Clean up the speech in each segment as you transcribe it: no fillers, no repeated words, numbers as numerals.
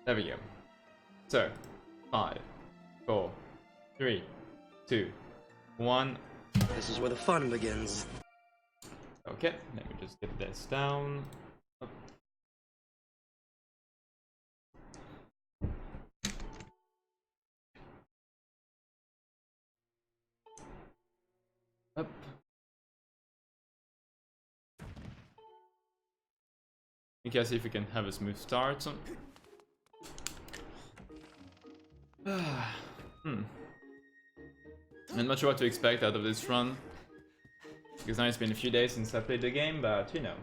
There we go. So, 5, 4, 3, 2, 1. This is where the fun begins. Okay, let me just get this down. Up. Up. Okay, see if we can have a smooth start. I'm not sure what to expect out of this run, because now it's been a few days since I played the game, but you know,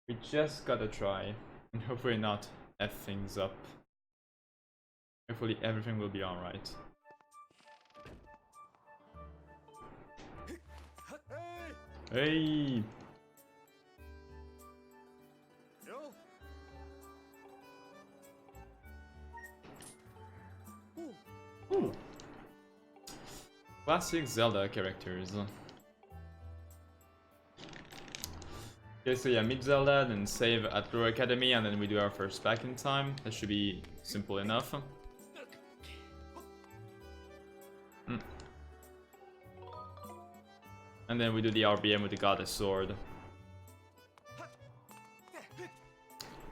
we just gotta try and hopefully not F things up. Hopefully everything will be alright. Hey! Ooh. Classic Zelda characters. Okay, so yeah, meet Zelda, then save at Lure Academy, and then we do our first pack in time. That should be simple enough. And then we do the RBM with the Goddess Sword.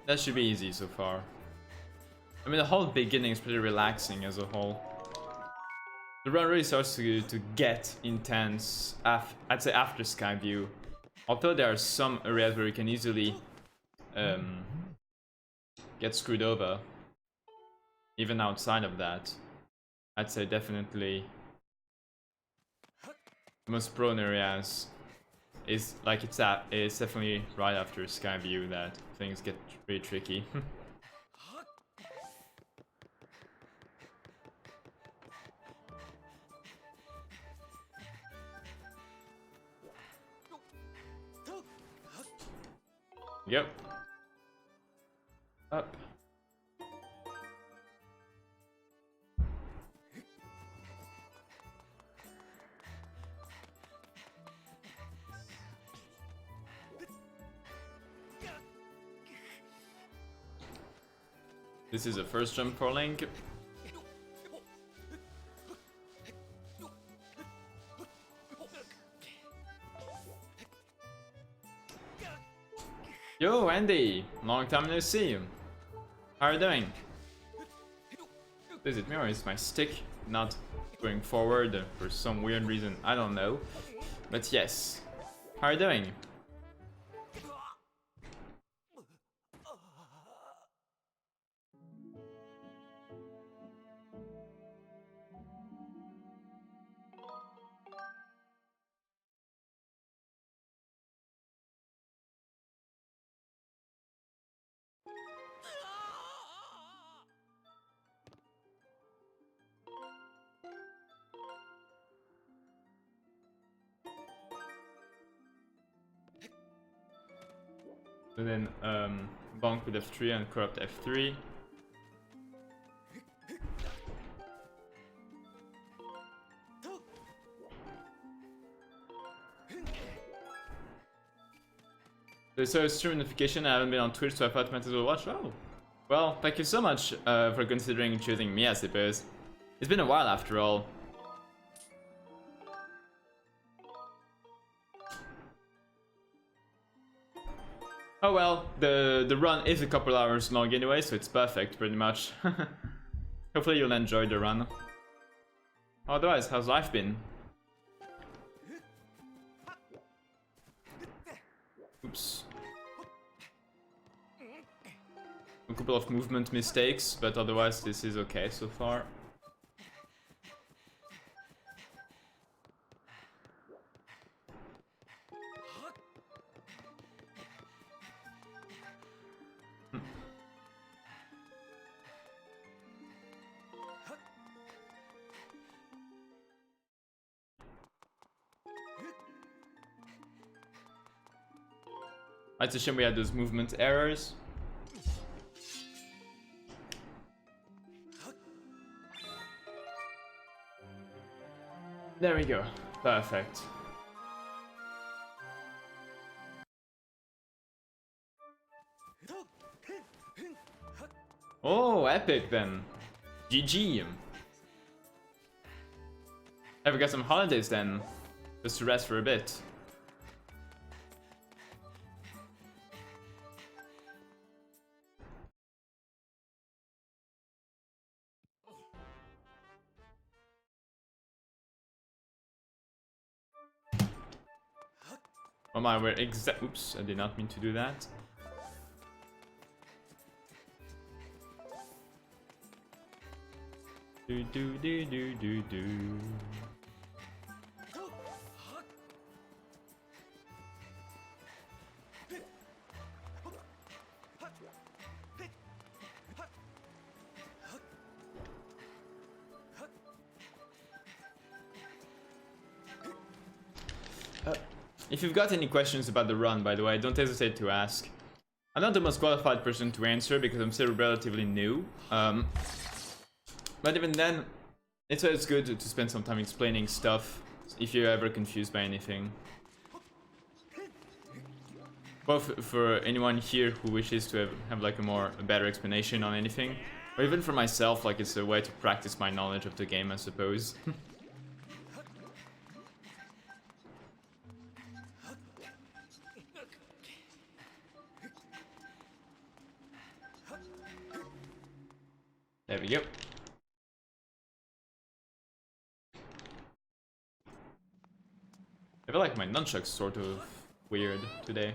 That should be easy so far. I mean, the whole beginning is pretty relaxing as a whole. The run really starts to get intense, I'd say after Skyview. Although there are some areas where you can easily get screwed over. Even outside of that, I'd say definitely the most prone areas is like it's definitely right after Skyview that things get really tricky. Yep. Up. This is the first jump for Link. Yo, Andy! Long time no see. How are you doing? Is it me or is my stick not going forward for some weird reason? I don't know. But yes. How are you doing? And then bonk with F3 and corrupt F3. There's a stream notification. I haven't been on Twitch, so I thought I might as well watch. Oh, well, thank you so much for considering choosing me, I suppose. It's been a while after all. Oh well, the run is a couple hours long anyway, so it's perfect, pretty much. Hopefully you'll enjoy the run. Otherwise, how's life been? Oops. A couple of movement mistakes, but otherwise this is okay so far. It's a shame we had those movement errors. There we go. Perfect. Oh, epic then. GG. Have we got some holidays then? Just to rest for a bit. Oh my, we're oops, I did not mean to do that. Do do do do do do. If you've got any questions about the run, by the way, don't hesitate to ask. I'm not the most qualified person to answer because I'm still relatively new. But even then, it's always good to spend some time explaining stuff if you're ever confused by anything. Both for anyone here who wishes to have like a better explanation on anything, or even for myself, like it's a way to practice my knowledge of the game, I suppose. There we go. I feel like my nunchuck's sort of weird today.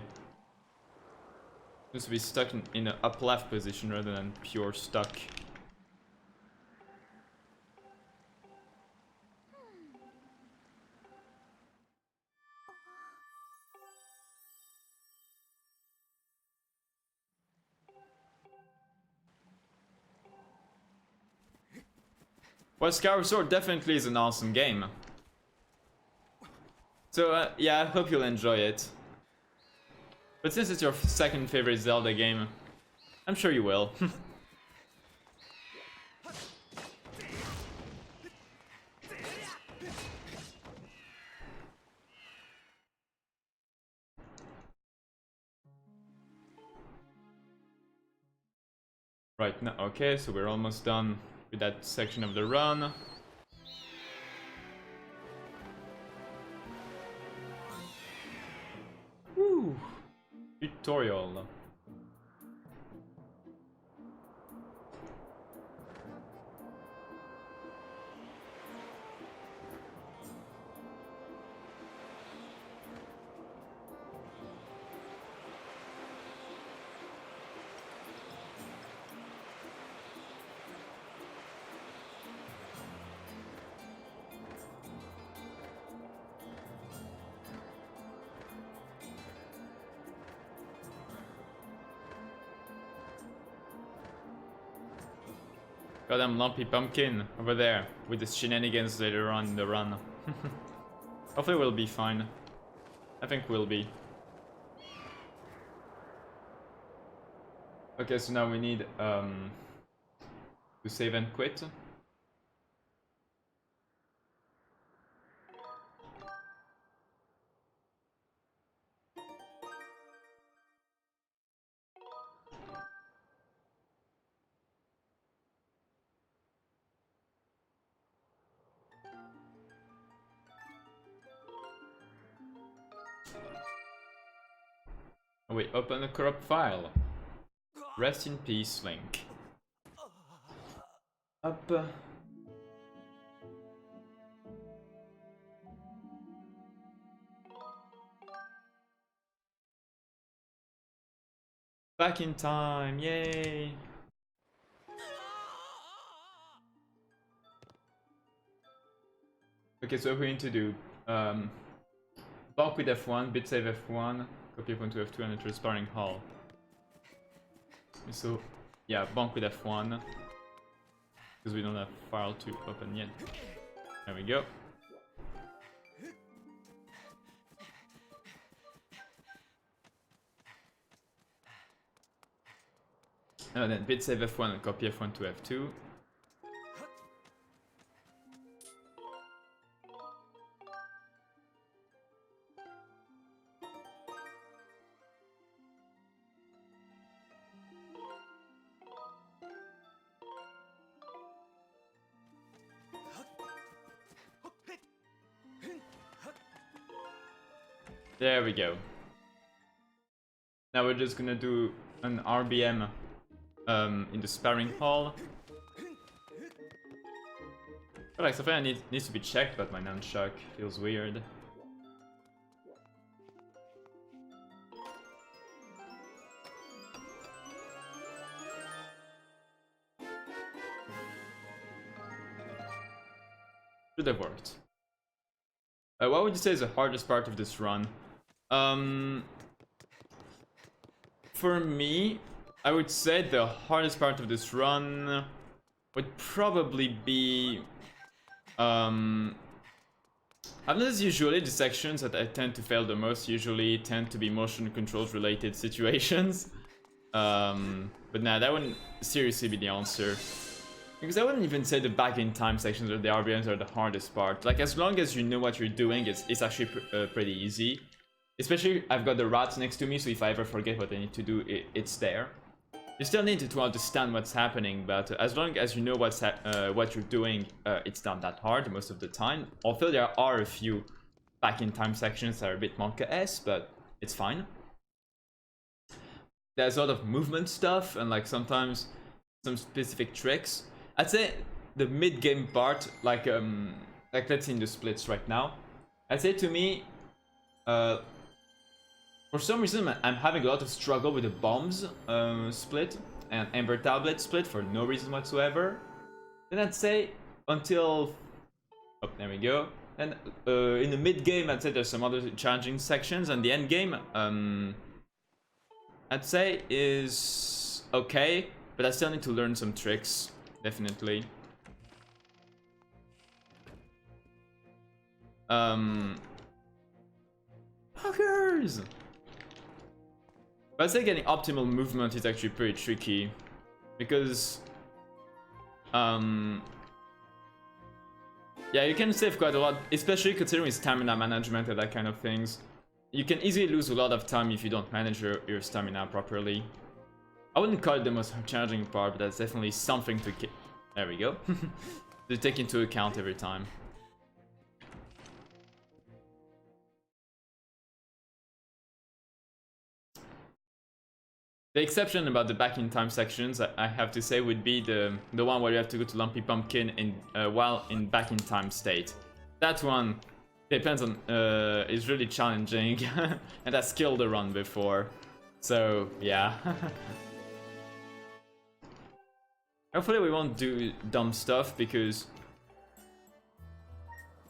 Seems to be stuck in an up left position rather than pure stuck. Well, Skyward Sword definitely is an awesome game. So yeah, I hope you'll enjoy it. But since it's your second favorite Zelda game, I'm sure you will. Right now, okay, so we're almost done with that section of the run. Woo! Tutorial. Goddamn lumpy pumpkin over there with the shenanigans later on in the run. Hopefully we'll be fine. I think we'll be. Okay, so now we need to save and quit. Oh wait, open a corrupt file. Rest in peace, Link. Up. Back in time, yay! Okay, so what we need to do, bonk with F1, bit save F1, copy F1 to F2 and enter sparring hall. So, yeah, bonk with F1, because we don't have file to open yet. There we go. And then bit save F1 and copy F1 to F2. There we go. Now we're just gonna do an RBM in the sparring hall. But like something needs to be checked, but my nunchuck feels weird. Should have worked. What would you say is the hardest part of this run? For me, I would say the hardest part of this run would probably be... I've noticed usually the sections that I tend to fail the most usually tend to be motion controls related situations. But nah, that wouldn't seriously be the answer. Because I wouldn't even say the back in time sections or the RBMs are the hardest part. Like, as long as you know what you're doing, it's actually pretty easy. Especially, I've got the rats next to me, so if I ever forget what I need to do, it's there. You still need to understand what's happening, but as long as you know what you're doing, it's not that hard most of the time. Although there are a few back in time sections that are a bit Monka-esque, but it's fine. There's a lot of movement stuff, and like sometimes some specific tricks. I'd say the mid-game part, like let's see in the splits right now. I'd say to me, for some reason I'm having a lot of struggle with the bombs split and Ember Tablet split for no reason whatsoever. Then I'd say until... oh, there we go. And in the mid-game I'd say there's some other challenging sections, and the end game I'd say is okay, but I still need to learn some tricks. Definitely. Fuckers! But I'd say getting optimal movement is actually pretty tricky. Because... yeah, you can save quite a lot, especially considering stamina management and that kind of things. You can easily lose a lot of time if you don't manage your stamina properly. I wouldn't call it the most challenging part, but that's definitely something to there we go. To take into account every time. The exception about the back in time sections, I have to say, would be the one where you have to go to Lumpy Pumpkin in while in back in time state. That one depends on is really challenging, and I killed the run before, so yeah. Hopefully we won't do dumb stuff, because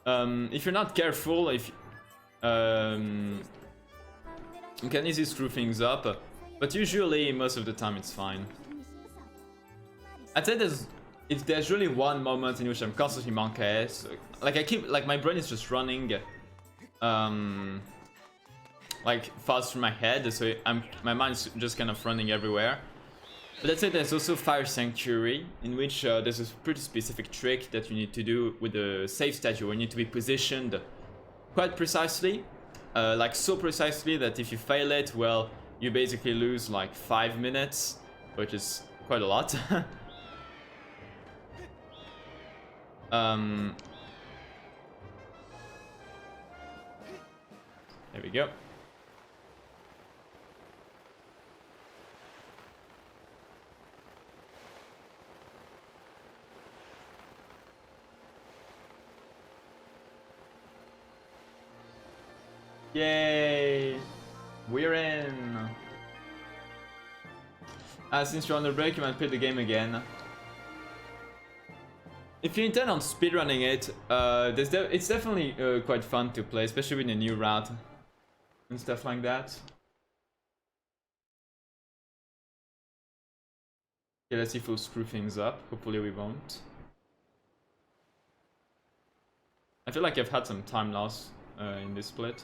if you're not careful, you can easily screw things up. But usually, most of the time, it's fine. I'd say if there's really one moment in which I'm constantly Monka-esque, like my brain is just running, like fast through my head, so my mind's just kind of running everywhere. But let's say there's also Fire Sanctuary, in which there's a pretty specific trick that you need to do with the save statue, where you need to be positioned quite precisely, like so precisely that if you fail it, well, you basically lose like 5 minutes, which is quite a lot. There we go. Yay! We're in! Since you're on the break, you might play the game again. If you intend on speedrunning it, it's definitely quite fun to play, especially with a new route and stuff like that. Okay, let's see if we'll screw things up. Hopefully we won't. I feel like I've had some time loss in this split.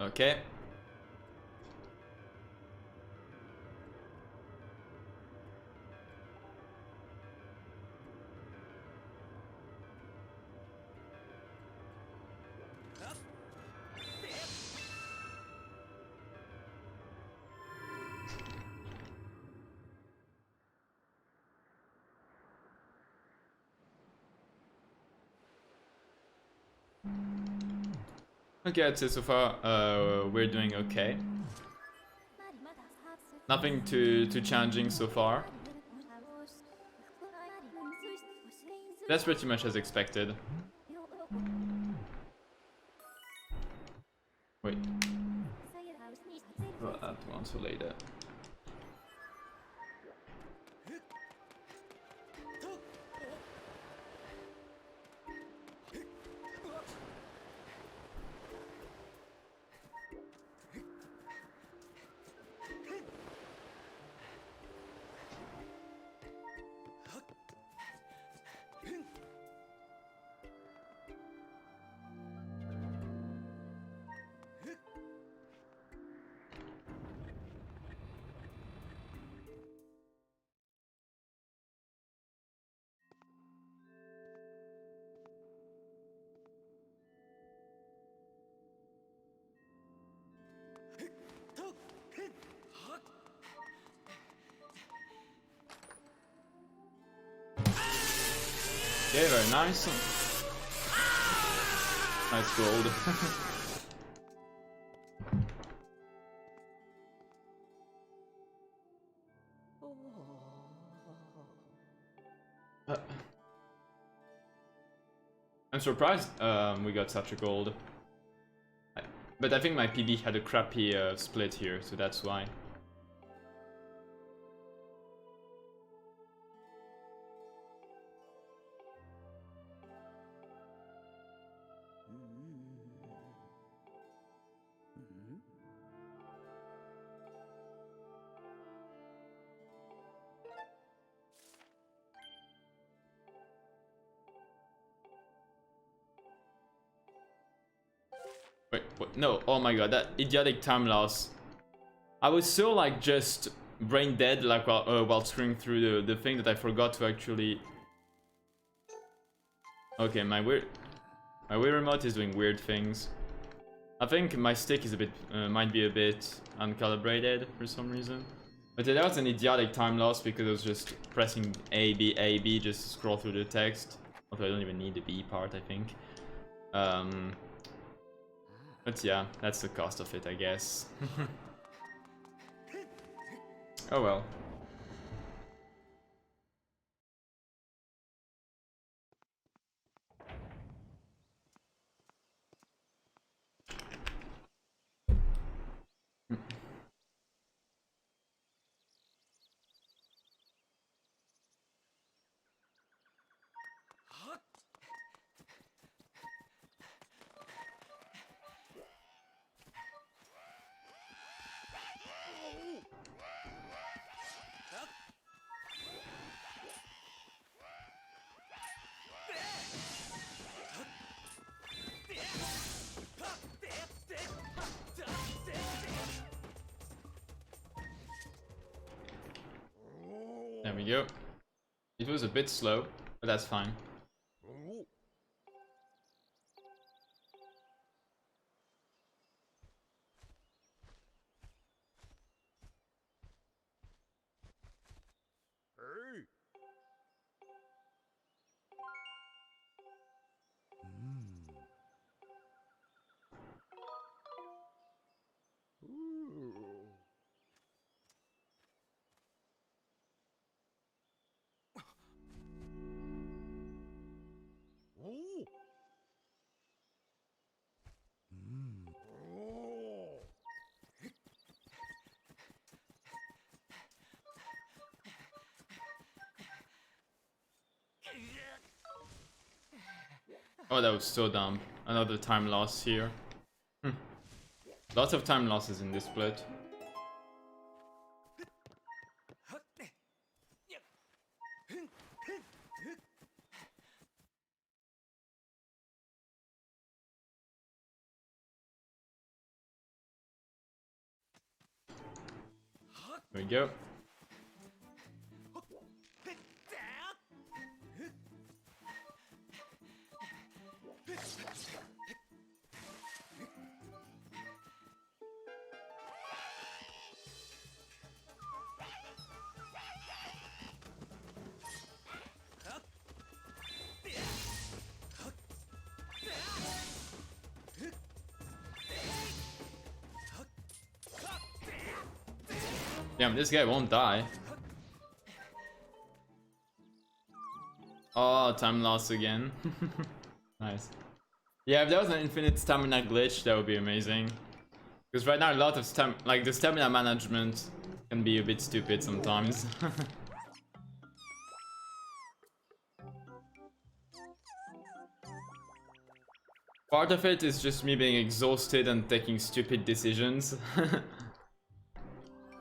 Okay. Okay, I'd say so far we're doing okay. Nothing too challenging so far. That's pretty much as expected. Wait. Well, that one so later. Okay, very nice. Nice gold. I'm surprised we got such a gold. But I think my PB had a crappy split here, so that's why. Wait, what? No, oh my god, that idiotic time loss. I was so like just brain dead like while scrolling through the thing that I forgot to actually... Okay, my Wii remote is doing weird things. I think my stick is a bit, might be a bit uncalibrated for some reason. But that was an idiotic time loss because I was just pressing A, B, just to scroll through the text. Although I don't even need the B part, I think. But yeah, that's the cost of it, I guess. Oh well. There we go. It was a bit slow, but that's fine. Oh, that was so dumb. Another time loss here. Lots of time losses in this split. There we go. Damn, this guy won't die. Oh, time loss again. Nice. Yeah, if there was an infinite stamina glitch, that would be amazing. Because right now a lot of the stamina management can be a bit stupid sometimes. Part of it is just me being exhausted and taking stupid decisions.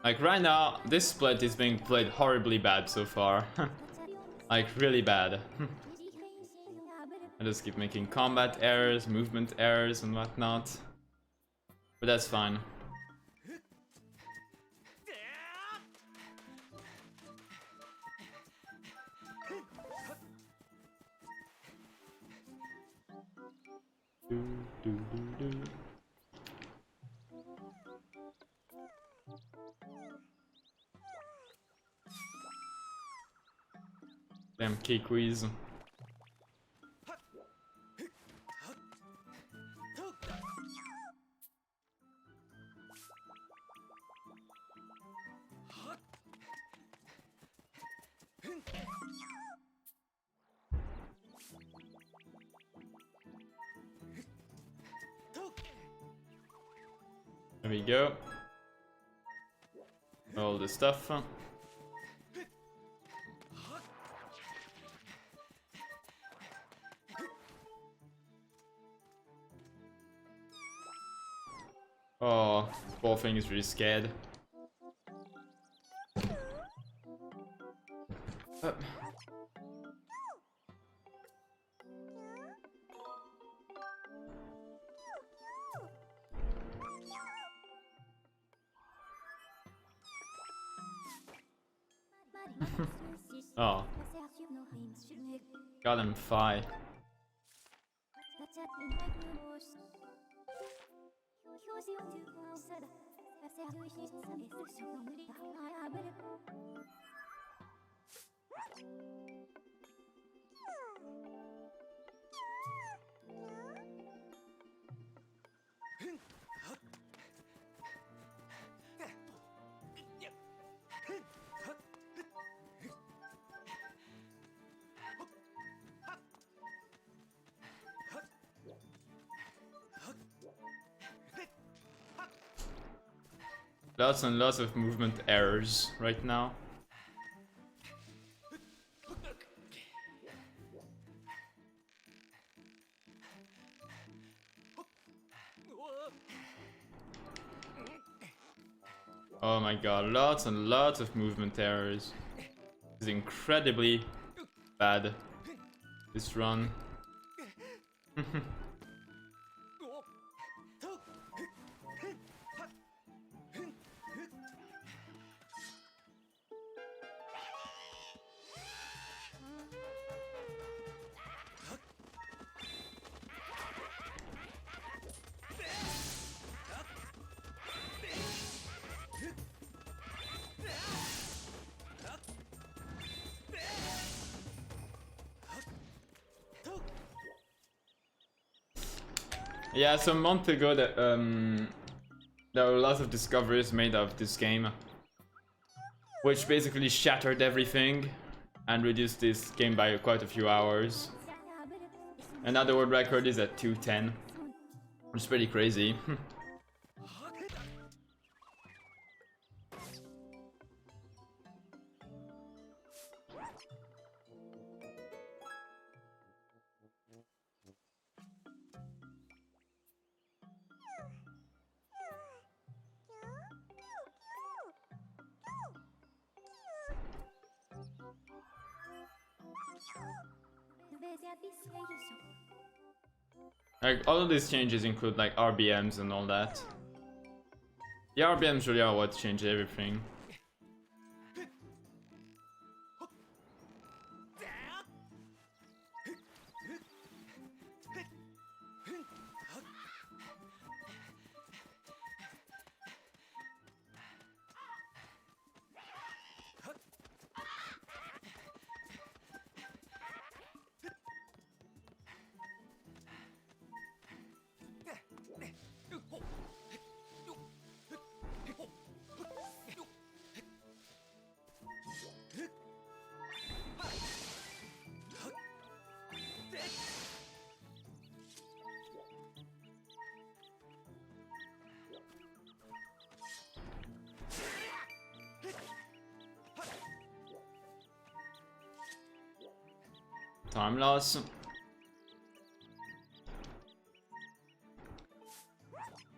Like right now, this split is being played horribly bad so far. Like really bad. I just keep making combat errors, movement errors and whatnot. But that's fine. Damn key quiz. There we go. All the stuff. Oh, poor thing is really scared. Oh. Got him 5. Lots and lots of movement errors right now. Oh my god, lots and lots of movement errors. It's incredibly bad, this run. Yeah, so a month ago that there were lots of discoveries made of this game, which basically shattered everything and reduced this game by quite a few hours. And now the world record is at 210, which is pretty crazy. Like, all of these changes include like RBMs and all that. The RBMs really are what change everything. Time loss.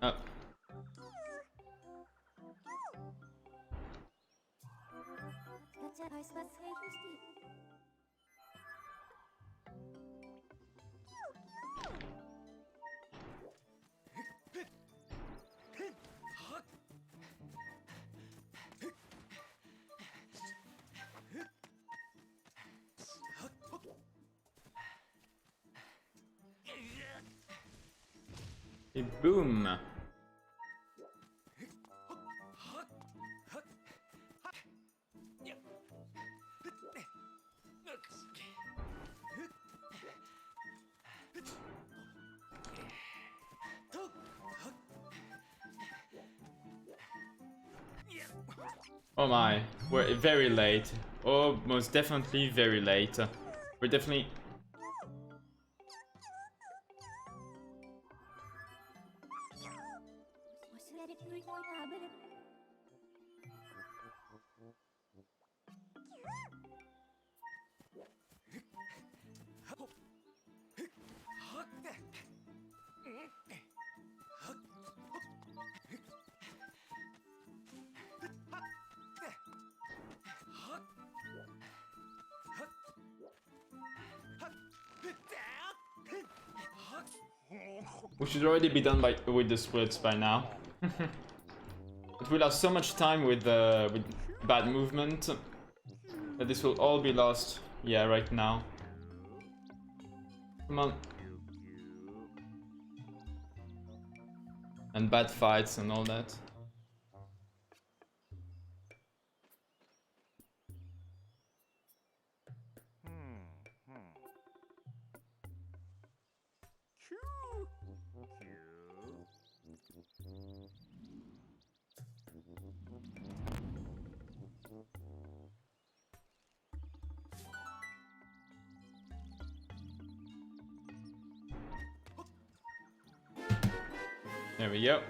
Oh. Boom. Oh my, we're very late. Oh, most definitely very late. We're definitely... We should already be done with the splits by now. But we lost so much time with bad movement that this will all be lost. Yeah, right now. Come on. And bad fights and all that. There we go.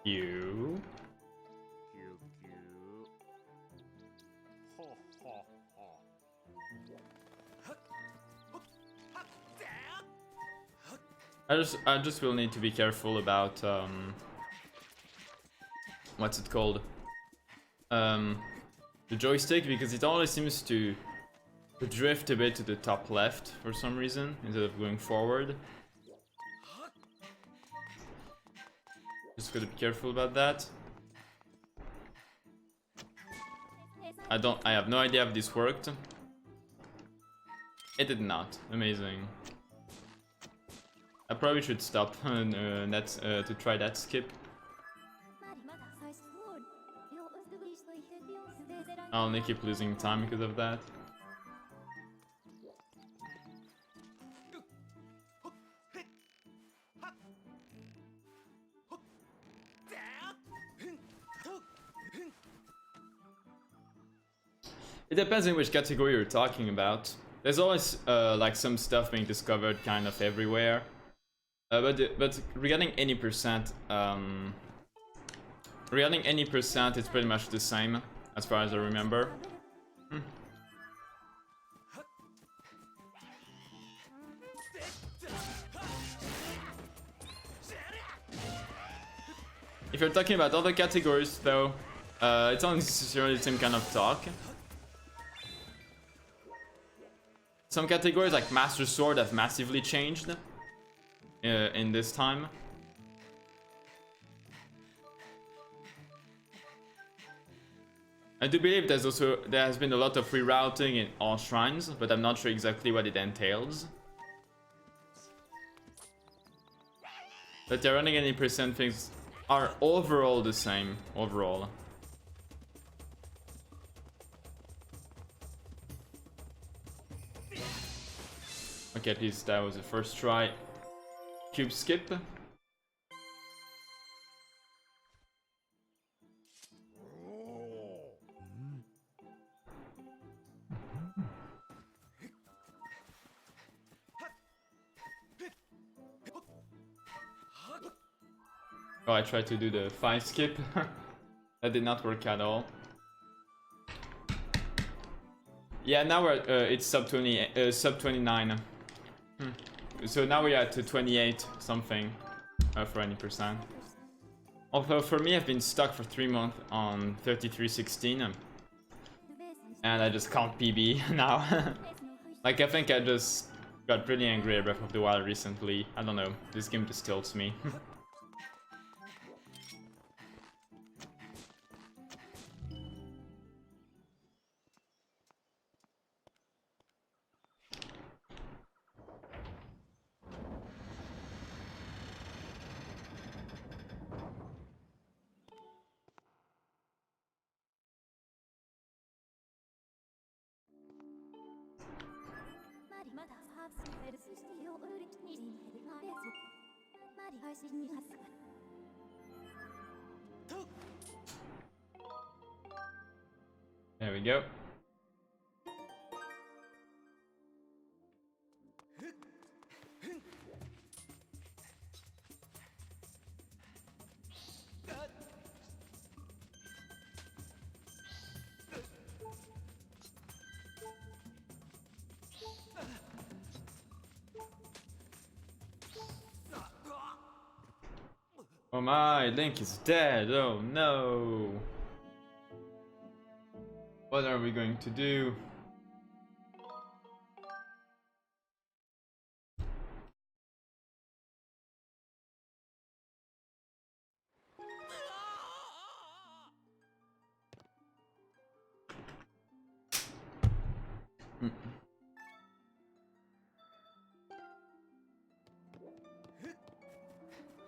You. I just will need to be careful about what's it called? The joystick, because it always seems to drift a bit to the top left for some reason instead of going forward. Just gotta be careful about that. I have no idea if this worked. It did not. Amazing. I probably should stop to try that skip. I'll only keep losing time because of that. It depends on which category you're talking about. There's always like some stuff being discovered kind of everywhere. But regarding any percent, it's pretty much the same as far as I remember. If you're talking about other categories, though, it's not necessarily the same kind of talk. Some categories like Master Sword have massively changed in this time. I do believe there has been a lot of rerouting in all shrines, but I'm not sure exactly what it entails. But the running any percent things are overall the same, overall. Okay, at least that was the first try. Cube skip. Oh, I tried to do the 5 skip. That did not work at all. Yeah, now we're it's sub 29. So now we're at 28 something for any percent. Although for me, I've been stuck for 3 months on 3316, and I just can't PB now. Like, I think I just got pretty angry at Breath of the Wild recently. I don't know, this game just tilts me. There we go. Oh my, Link is dead. Oh no. What are we going to do?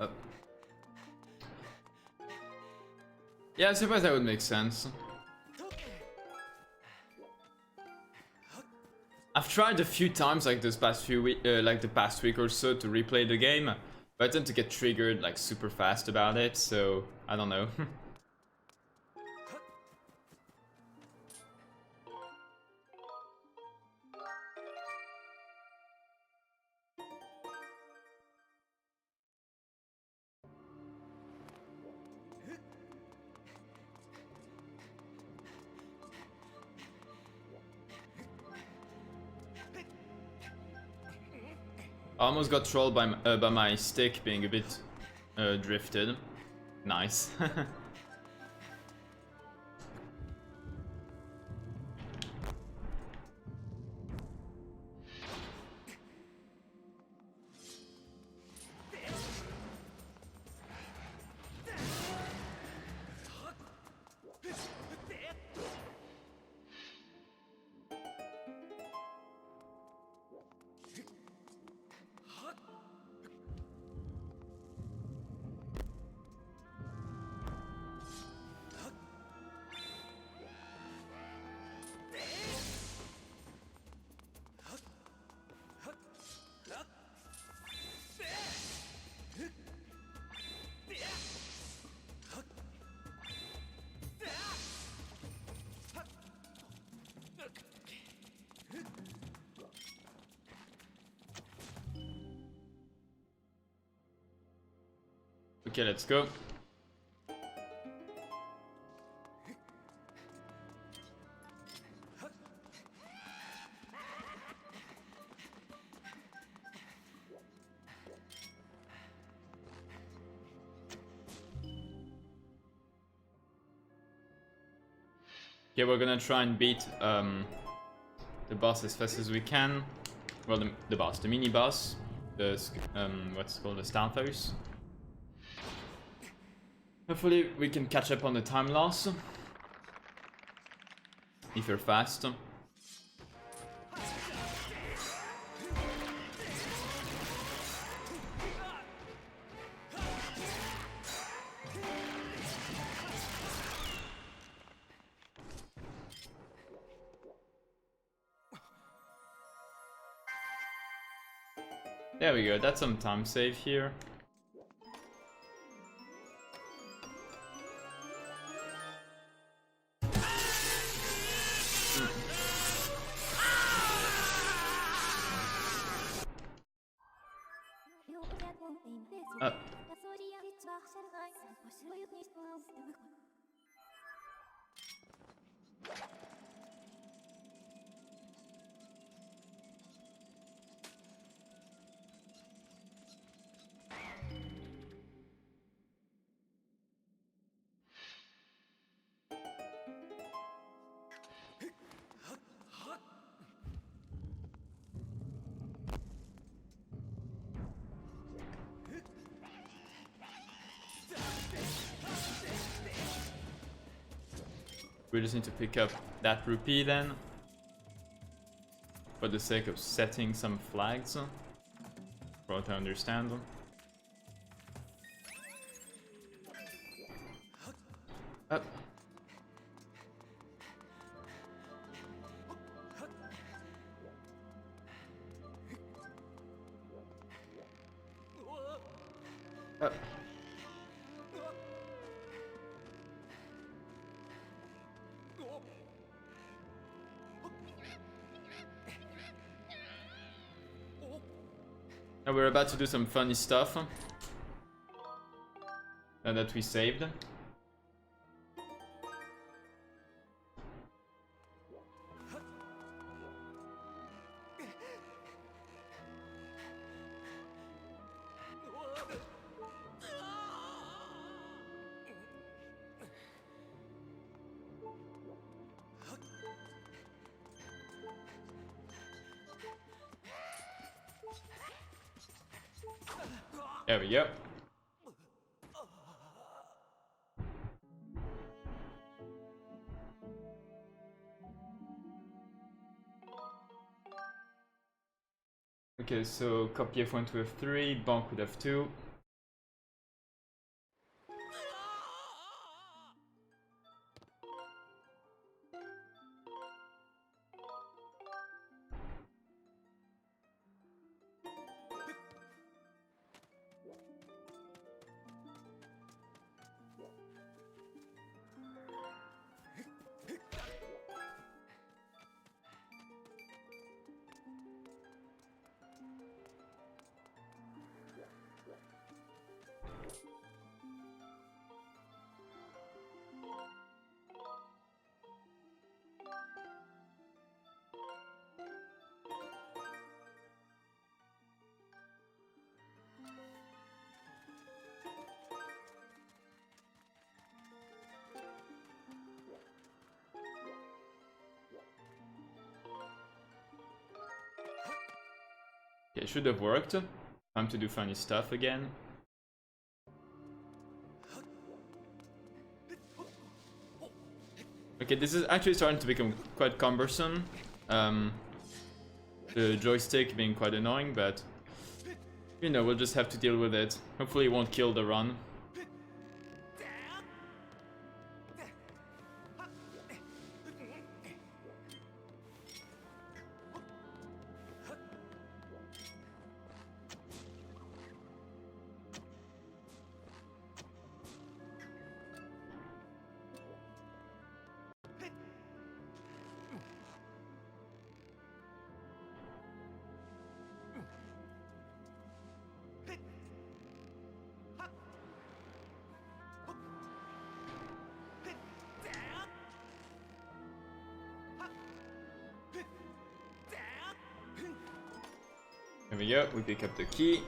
Oh. Yeah, I suppose that would make sense. I've tried a few times, like this past few like the past week or so, to replay the game, but I tend to get triggered like super fast about it. So I don't know. I almost got trolled by my stick being a bit drifted. Nice. Okay, let's go. Okay, we're gonna try and beat the boss as fast as we can. Well, the mini boss, the what's it called, the Stalthos. Hopefully we can catch up on the time loss. If you're fast. There we go, that's some time save here. We just need to pick up that rupee then. For the sake of setting some flags. For what I understand. Up. Up. Now we're about to do some funny stuff that we saved. There we go. Okay, so copy F1 to F3, bonk with F2. Okay, should have worked. Time to do funny stuff again. Okay, this is actually starting to become quite cumbersome. The joystick being quite annoying, but you know, we'll just have to deal with it. Hopefully it won't kill the run. There we go, we pick up the key.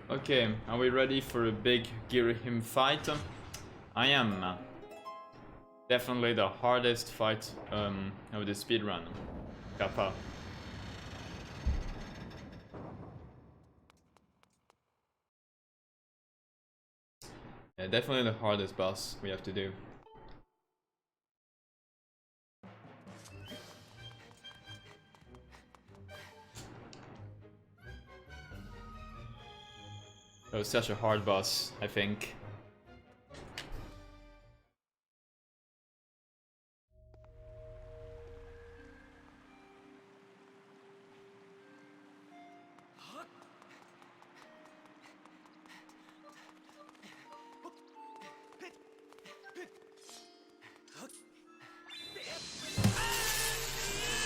Okay, are we ready for a big Girahim fight? I am. Definitely the hardest fight of the speedrun. Kappa. Yeah, definitely the hardest boss we have to do. It was such a hard boss, I think.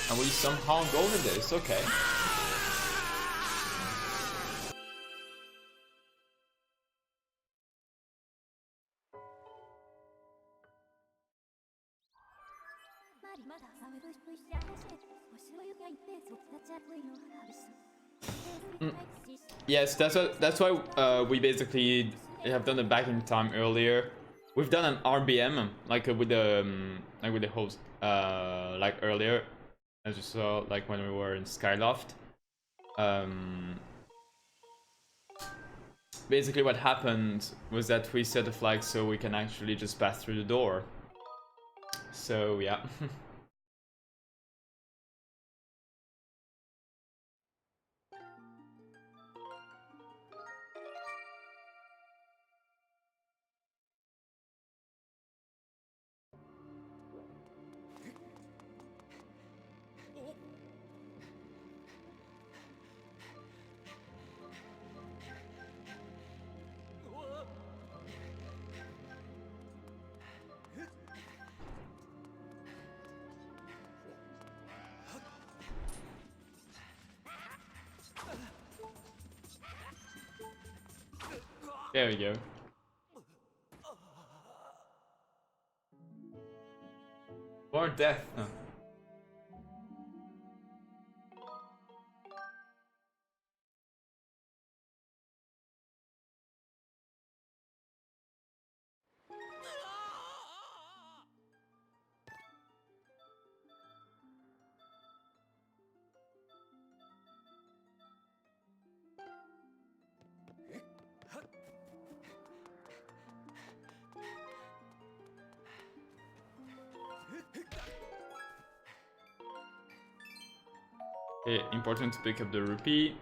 And we somehow go with this, okay. Yes, that's why we basically have done the back in time earlier. We've done an RBM with the host like earlier, as you saw, like when we were in Skyloft. Basically what happened was that we set a flag so we can actually just pass through the door. So yeah. There we go. More death. Huh. Okay, important to pick up the rupee.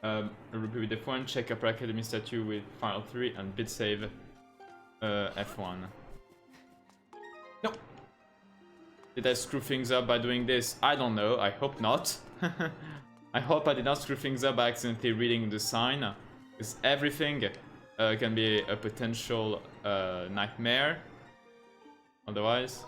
A rupee with F1, check Upper Academy statue with file 3 and bit save F1. No! Did I screw things up by doing this? I don't know, I hope not. I hope I did not screw things up by accidentally reading the sign. Because everything can be a potential nightmare. Otherwise.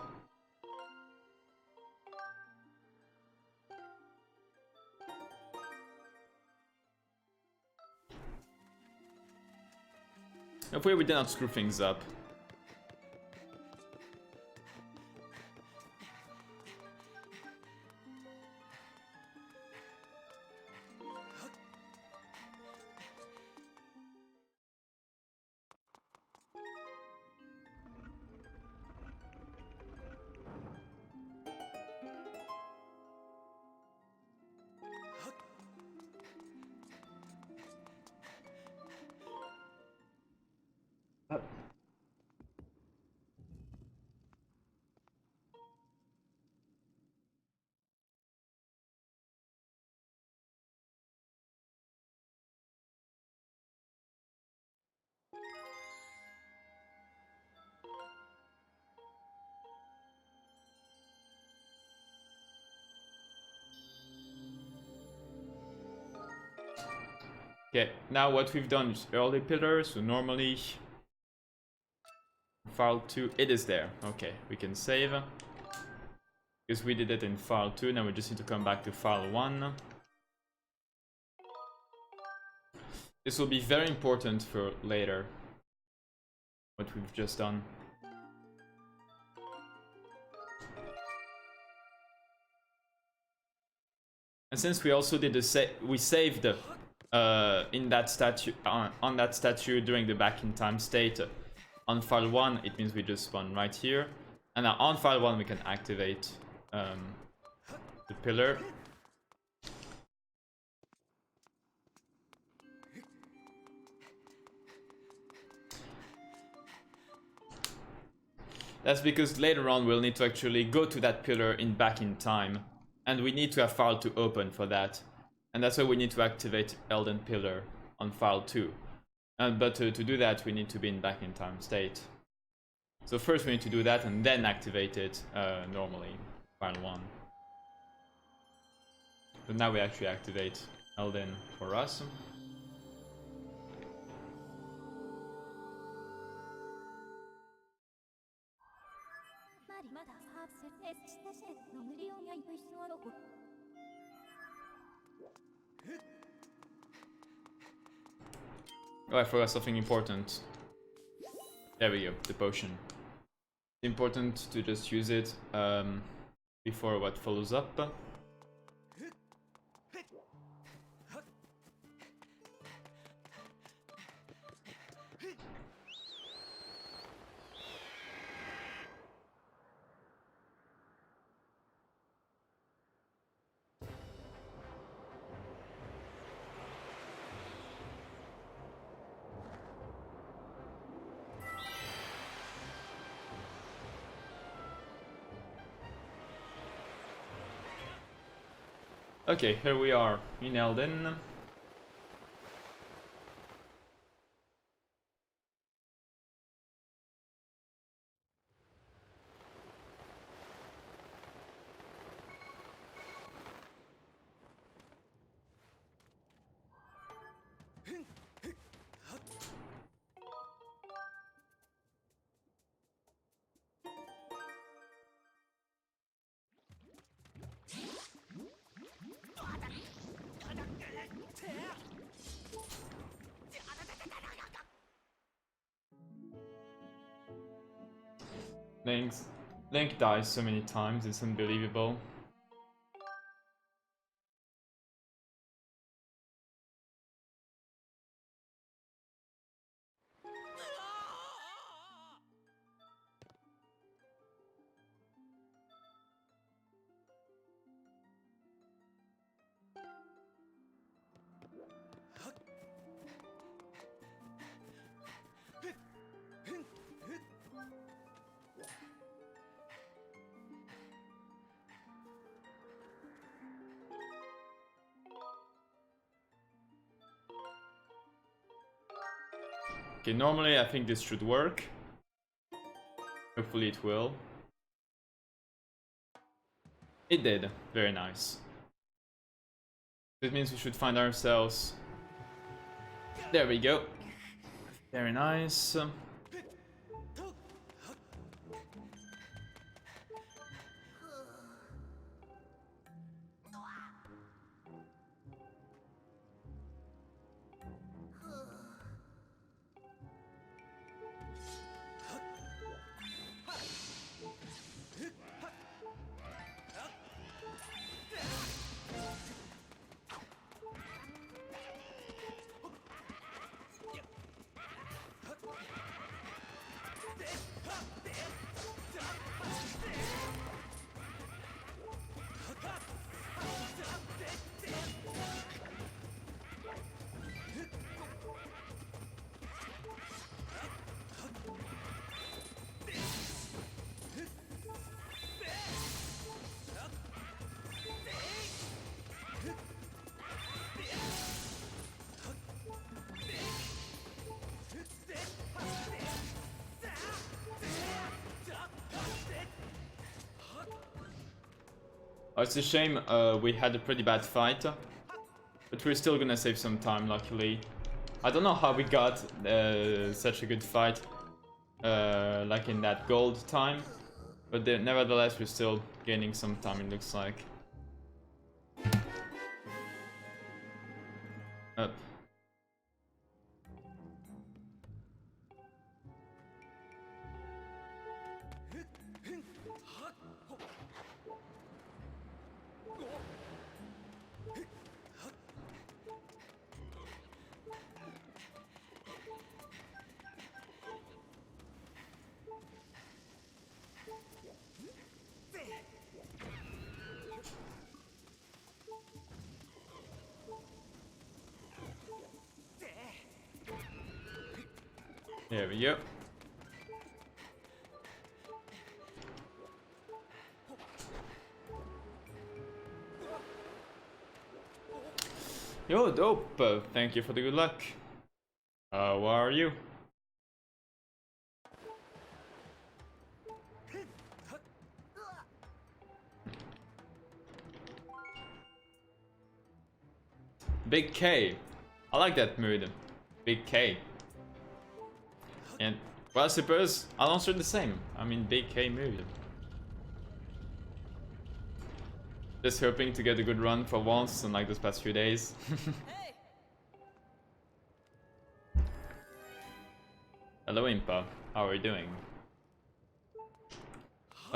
Hopefully we did not screw things up. Okay, now what we've done is early pillar, so normally file 2, it is there. Okay, we can save. Because we did it in file 2, now we just need to come back to file 1. This will be very important for later, what we've just done. And since we also did we saved in that statue on that statue during the back in time state on file 1, it means we just spawn right here, and now on file 1 we can activate the pillar. That's because later on we'll need to actually go to that pillar in back in time, and we need to have file 2 open for that. And that's why we need to activate Elden Pillar on file 2. But to do that, we need to be in back in time state. So first we need to do that and then activate it normally, file 1. So now we actually activate Elden for us. Oh, I forgot something important. There we go, the potion. It's important to just use it before what follows up. Okay, here we are in Elden. Link dies so many times, it's unbelievable. Okay, normally I think this should work. Hopefully it will. It did. Very nice. That means we should find ourselves... There we go. Very nice. Oh, it's a shame we had a pretty bad fight, but we're still gonna save some time, luckily. I don't know how we got such a good fight, like in that gold time, but nevertheless we're still gaining some time, it looks like. Up. There we go. Yo, dope. Thank you for the good luck. How are you? Big K. I like that mood. Big K. And, well, I suppose I'll answer the same. I'm in Big K mood. Just hoping to get a good run for once, unlike those past few days. Hello Impa, how are you doing?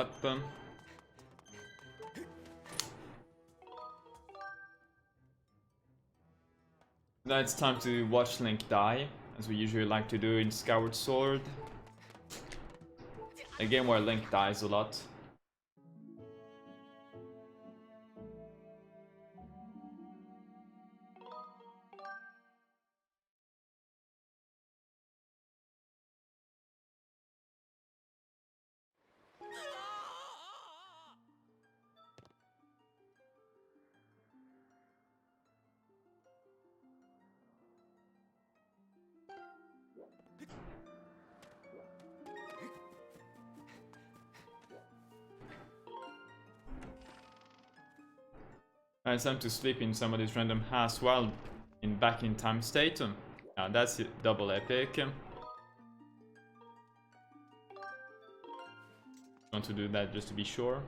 Up. Now it's time to watch Link die, as we usually like to do in Skyward Sword. A game where Link dies a lot. Now it's time to sleep in somebody's random house while back in time state. That's it, double epic. Want to do that just to be sure.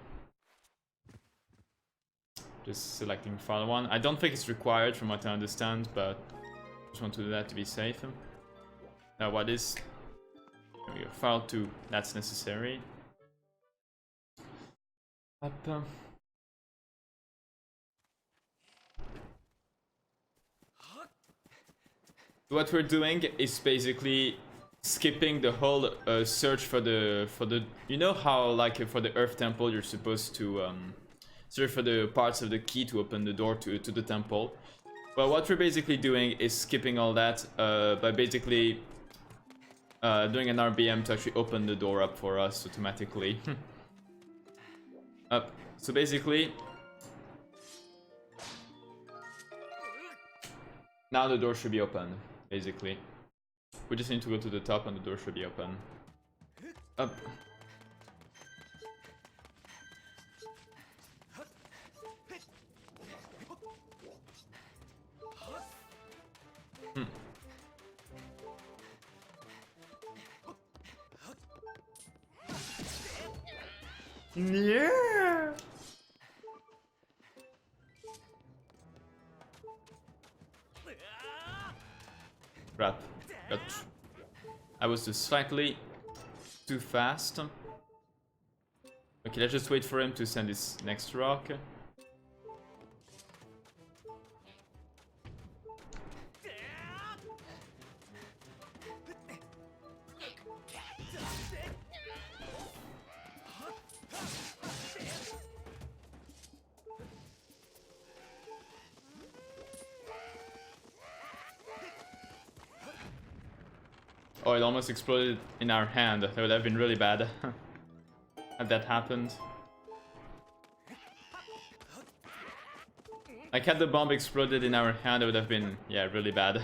Just selecting file 1. I don't think it's required from what I understand, but just want to do that to be safe. Now what is... There we go, file 2, that's necessary. Up. What we're doing is basically skipping the whole search for the you know how like for the Earth Temple you're supposed to search for the parts of the key to open the door to the temple. Well, what we're basically doing is skipping all that by basically doing an RBM to actually open the door up for us automatically. Up. So basically now the door should be open. Basically, we just need to go to the top and the door should be open. Up. Yeah. Crap. I was just slightly too fast. Okay, let's just wait for him to send his next rock. Oh, it almost exploded in our hand. That would have been really bad had that happened. Like, had the bomb exploded in our hand, it would have been, yeah, really bad.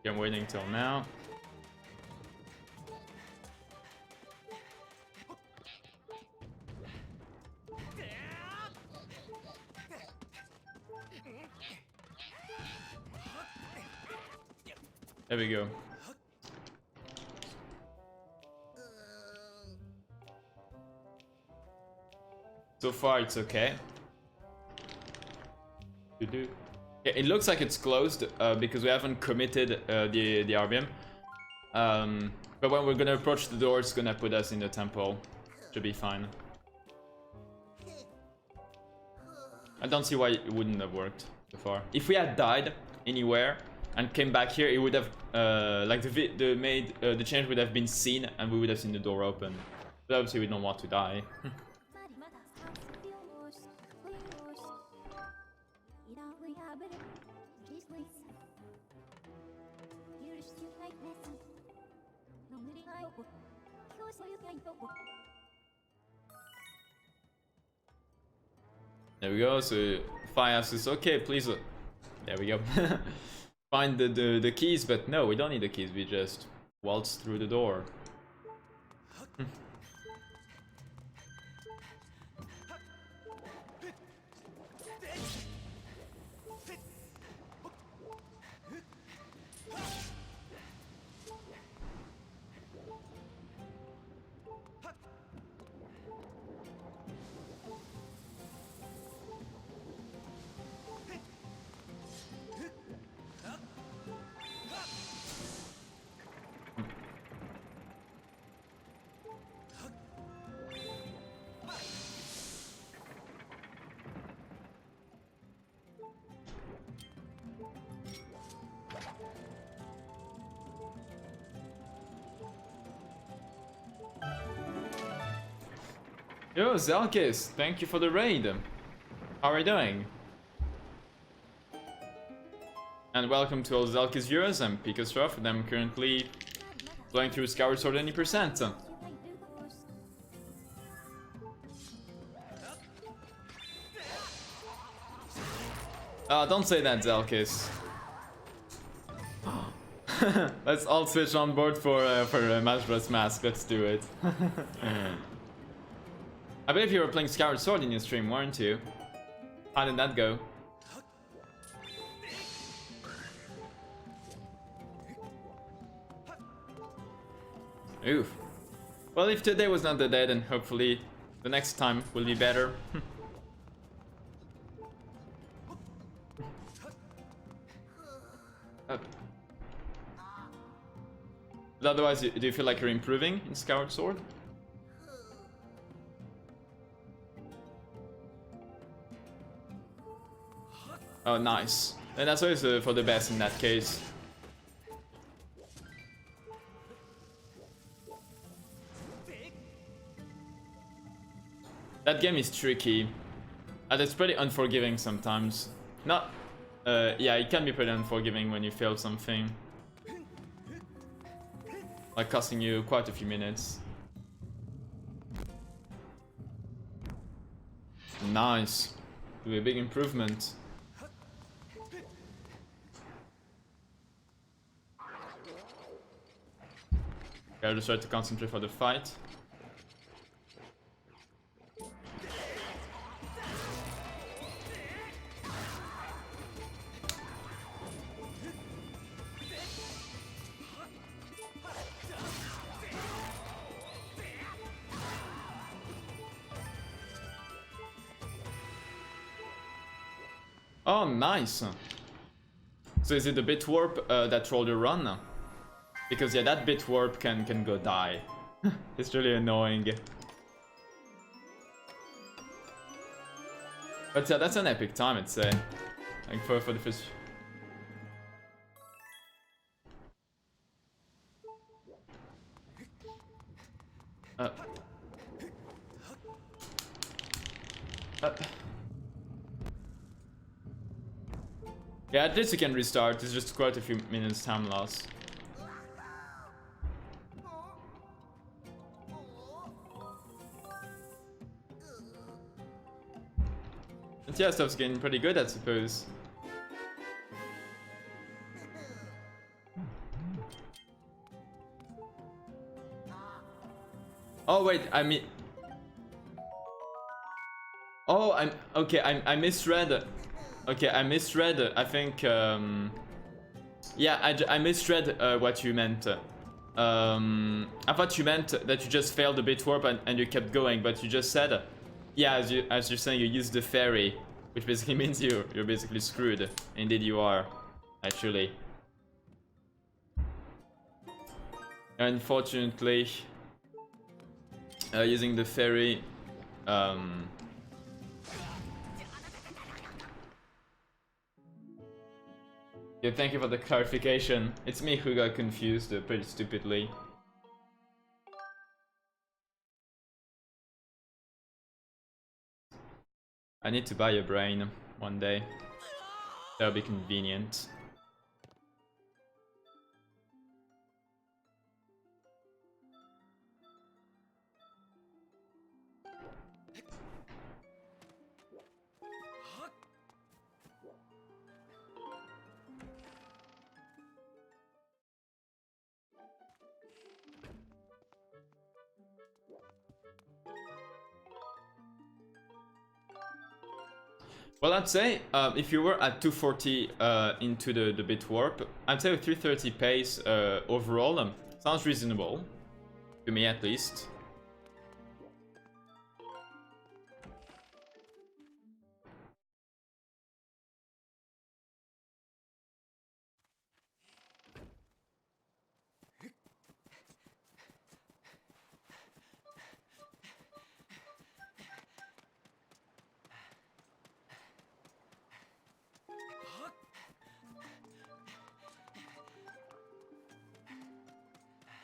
I'm waiting till now. There we go. So far it's okay. Yeah, it looks like it's closed because we haven't committed the RBM. But when we're gonna approach the door, it's gonna put us in the temple. Should be fine. I don't see why it wouldn't have worked so far. If we had died anywhere and came back here, it would have like the change would have been seen and we would have seen the door open. But obviously we don't want to die. There we go, so Fire says, okay, please, there we go. Find the keys, but no, we don't need the keys, we just waltz through the door. Yo, Zelkis, thank you for the raid. How are you doing? And welcome to all Zelkis viewers. I'm Picastrof, and I'm currently going through Skyward Sword 90%. Don't say that, Zelkis. Let's all switch on board for Smash Bros. Mask. Let's do it. I believe you were playing Skyward Sword in your stream, weren't you? How did that go? Oof. Well, if today was not the day, then hopefully the next time will be better. Otherwise, do you feel like you're improving in Skyward Sword? Oh, nice. And that's always for the best in that case. That game is tricky. And it's pretty unforgiving sometimes. Not... yeah, it can be pretty unforgiving when you fail something. Like costing you quite a few minutes. Nice. Do a big improvement. Okay, I'll just try to concentrate for the fight. Oh, nice. So is it the bit warp that trolled your run? Because yeah, that bit warp can go die. It's really annoying. But yeah, that's an epic time, I'd say. Like for the first... Yeah, at least you can restart. It's just quite a few minutes time loss. But yeah, stuff's getting pretty good, I suppose. Oh wait, I mean... Oh, okay, I misread. Okay, I misread. I think... Yeah, I misread what you meant. I thought you meant that you just failed the bit warp and you kept going, but you just said... Yeah, as you're saying, you used the ferry, which basically means you're basically screwed. Indeed you are, actually. Unfortunately, using the ferry... Yeah, thank you for the clarification. It's me who got confused pretty stupidly. I need to buy a brain one day. That'll be convenient. Well, I'd say if you were at 240 into the bit warp, I'd say a 330 pace overall sounds reasonable, to me at least.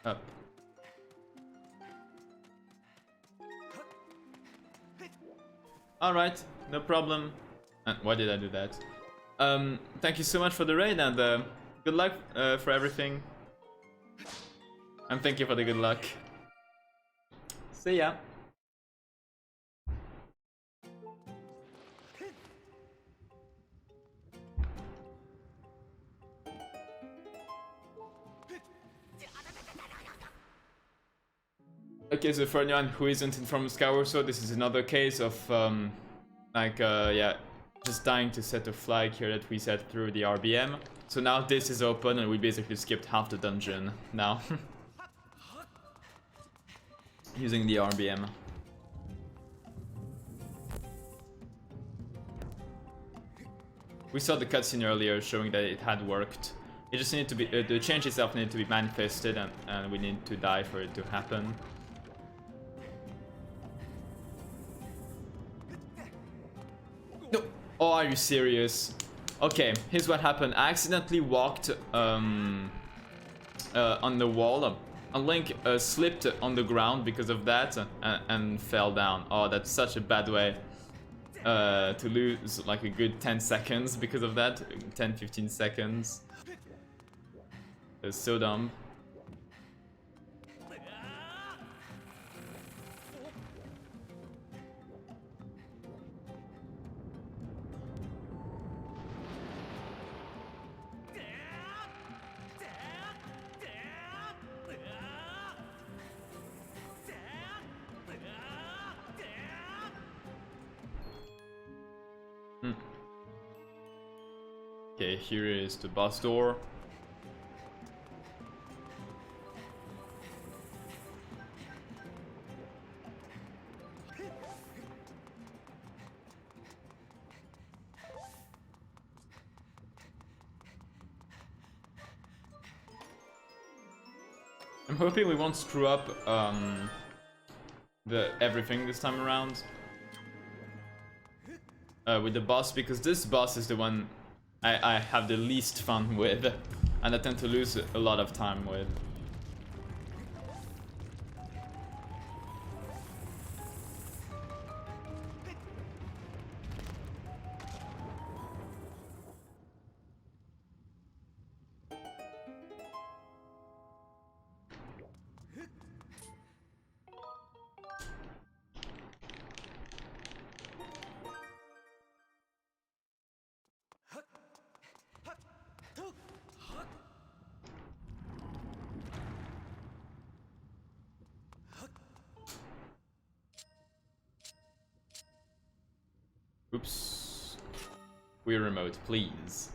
Up. Alright, no problem. Why did I do that? Thank you so much for the raid and good luck for everything. And thank you for the good luck. See ya. Okay, so for anyone who isn't informed of Skyward Sword, this is another case of yeah, just dying to set a flag here that we set through the RBM. So now this is open and we basically skipped half the dungeon now. Using the RBM. We saw the cutscene earlier showing that it had worked. It just needed to be, the change itself needed to be manifested and we need to die for it to happen. No! Oh, are you serious? Okay, here's what happened. I accidentally walked on the wall. And Link slipped on the ground because of that and fell down. Oh, that's such a bad way to lose like a good 10 seconds because of that. 10-15 seconds. It's so dumb. Okay, here is the boss door. I'm hoping we won't screw up the everything this time around with the boss, because this boss is the one I have the least fun with and I tend to lose a lot of time with. Oops. We're remote, please.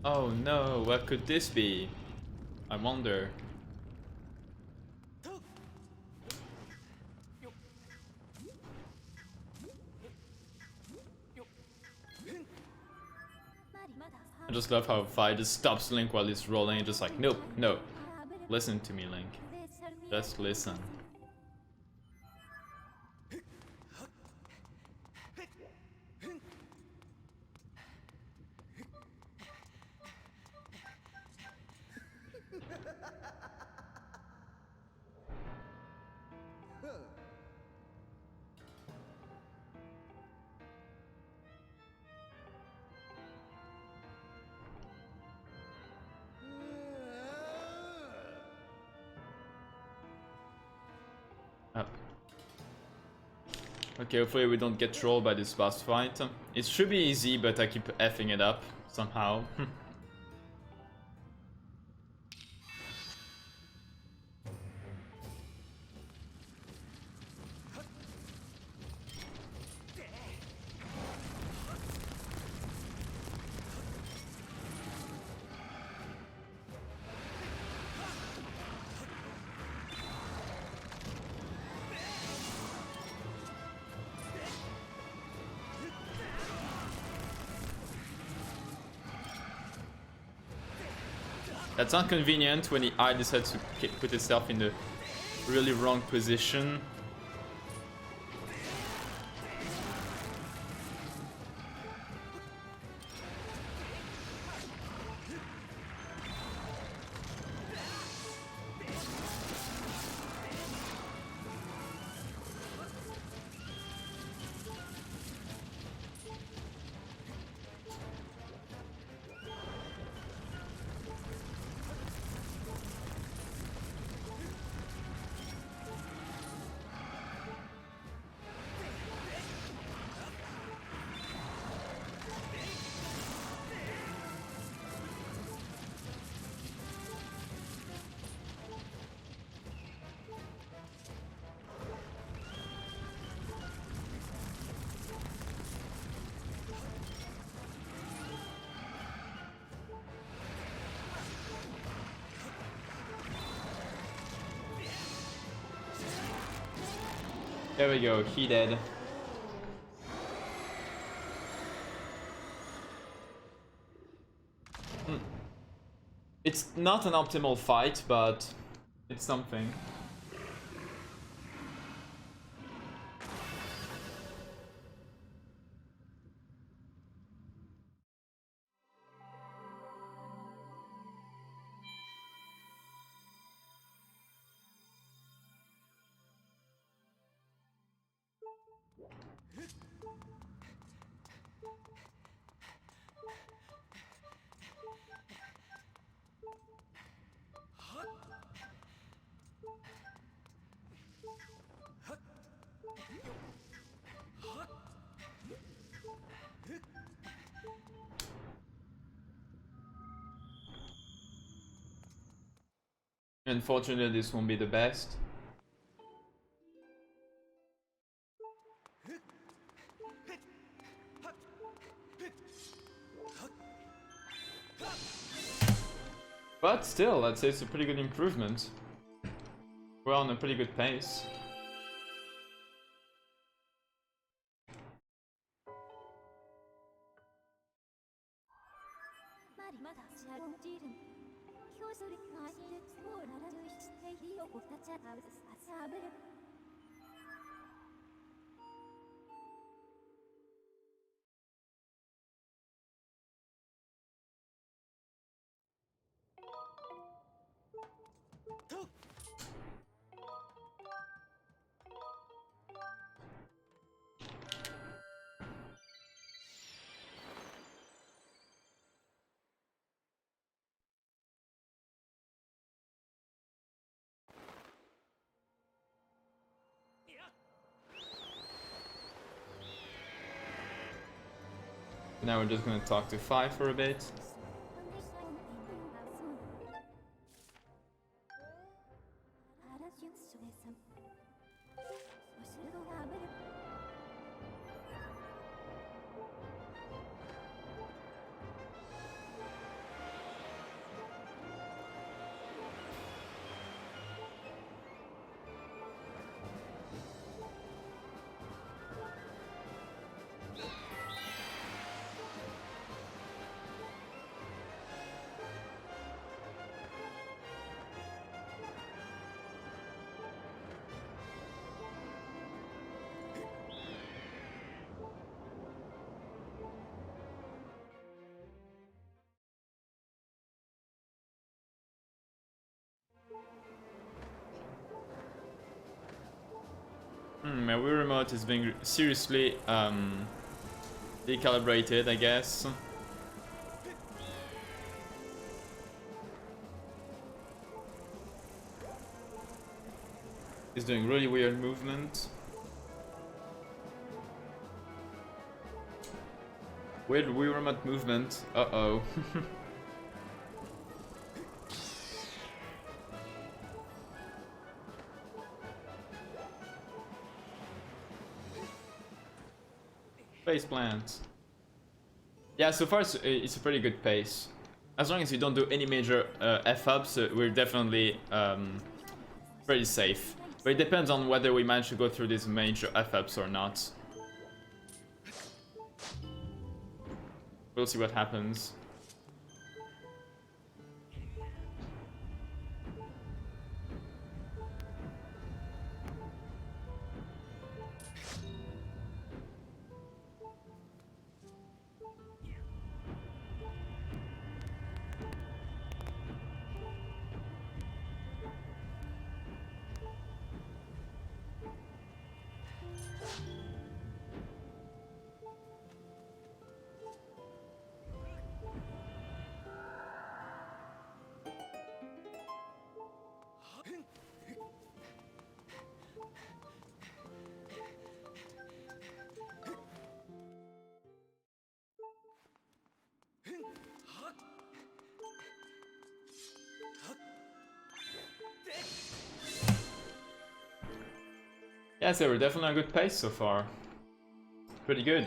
Oh no, what could this be? I wonder. I just love how Vi just stops Link while he's rolling and just like, nope, no. Listen to me, Link. Just listen. Okay, hopefully we don't get trolled by this boss fight. It should be easy, but I keep effing it up somehow. That's inconvenient when the eye decides to put itself in the really wrong position. There we go, he dead. It's not an optimal fight, but it's something. Unfortunately, this won't be the best. But still, I'd say it's a pretty good improvement. We're on a pretty good pace. Now we're just gonna talk to 5 for a bit. My Wii remote is being seriously decalibrated, I guess. It's doing really weird movement. Weird Wii remote movement. Uh-oh. Face plant. Yeah, so far it's a pretty good pace. As long as you don't do any major F-ups, we're definitely pretty safe. But it depends on whether we manage to go through these major F-ups or not. We'll see what happens. Yeah, so we're definitely on a good pace so far. Pretty good.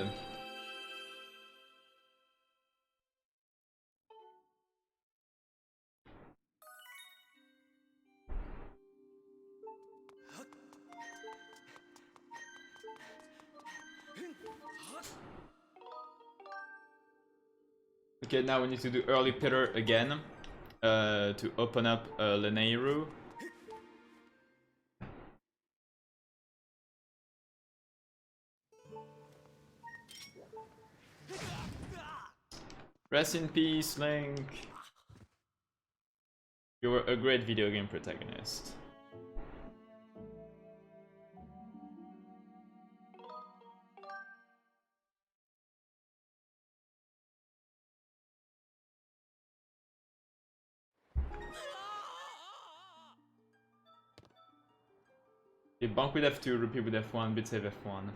Okay, now we need to do early pitter again to open up Leneiru. Rest in peace, Link. You were a great video game protagonist. Okay, bonk with F2, repeat with F1, bit save F1.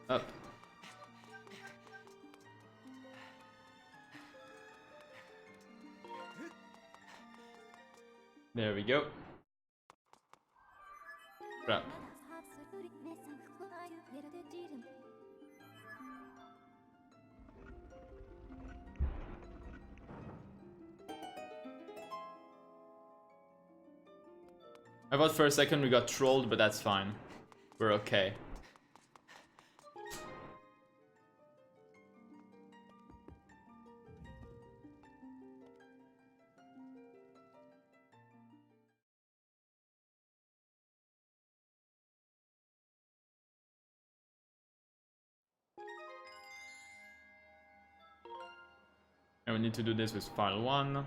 Up. There we go. Crap. I thought for a second we got trolled, but that's fine. We're okay. And we need to do this with file 1.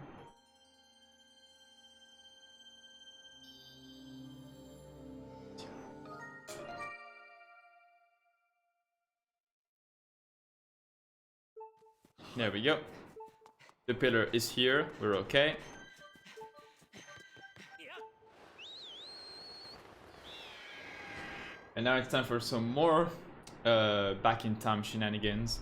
There we go. The pillar is here, we're okay. And now it's time for some more back in time shenanigans.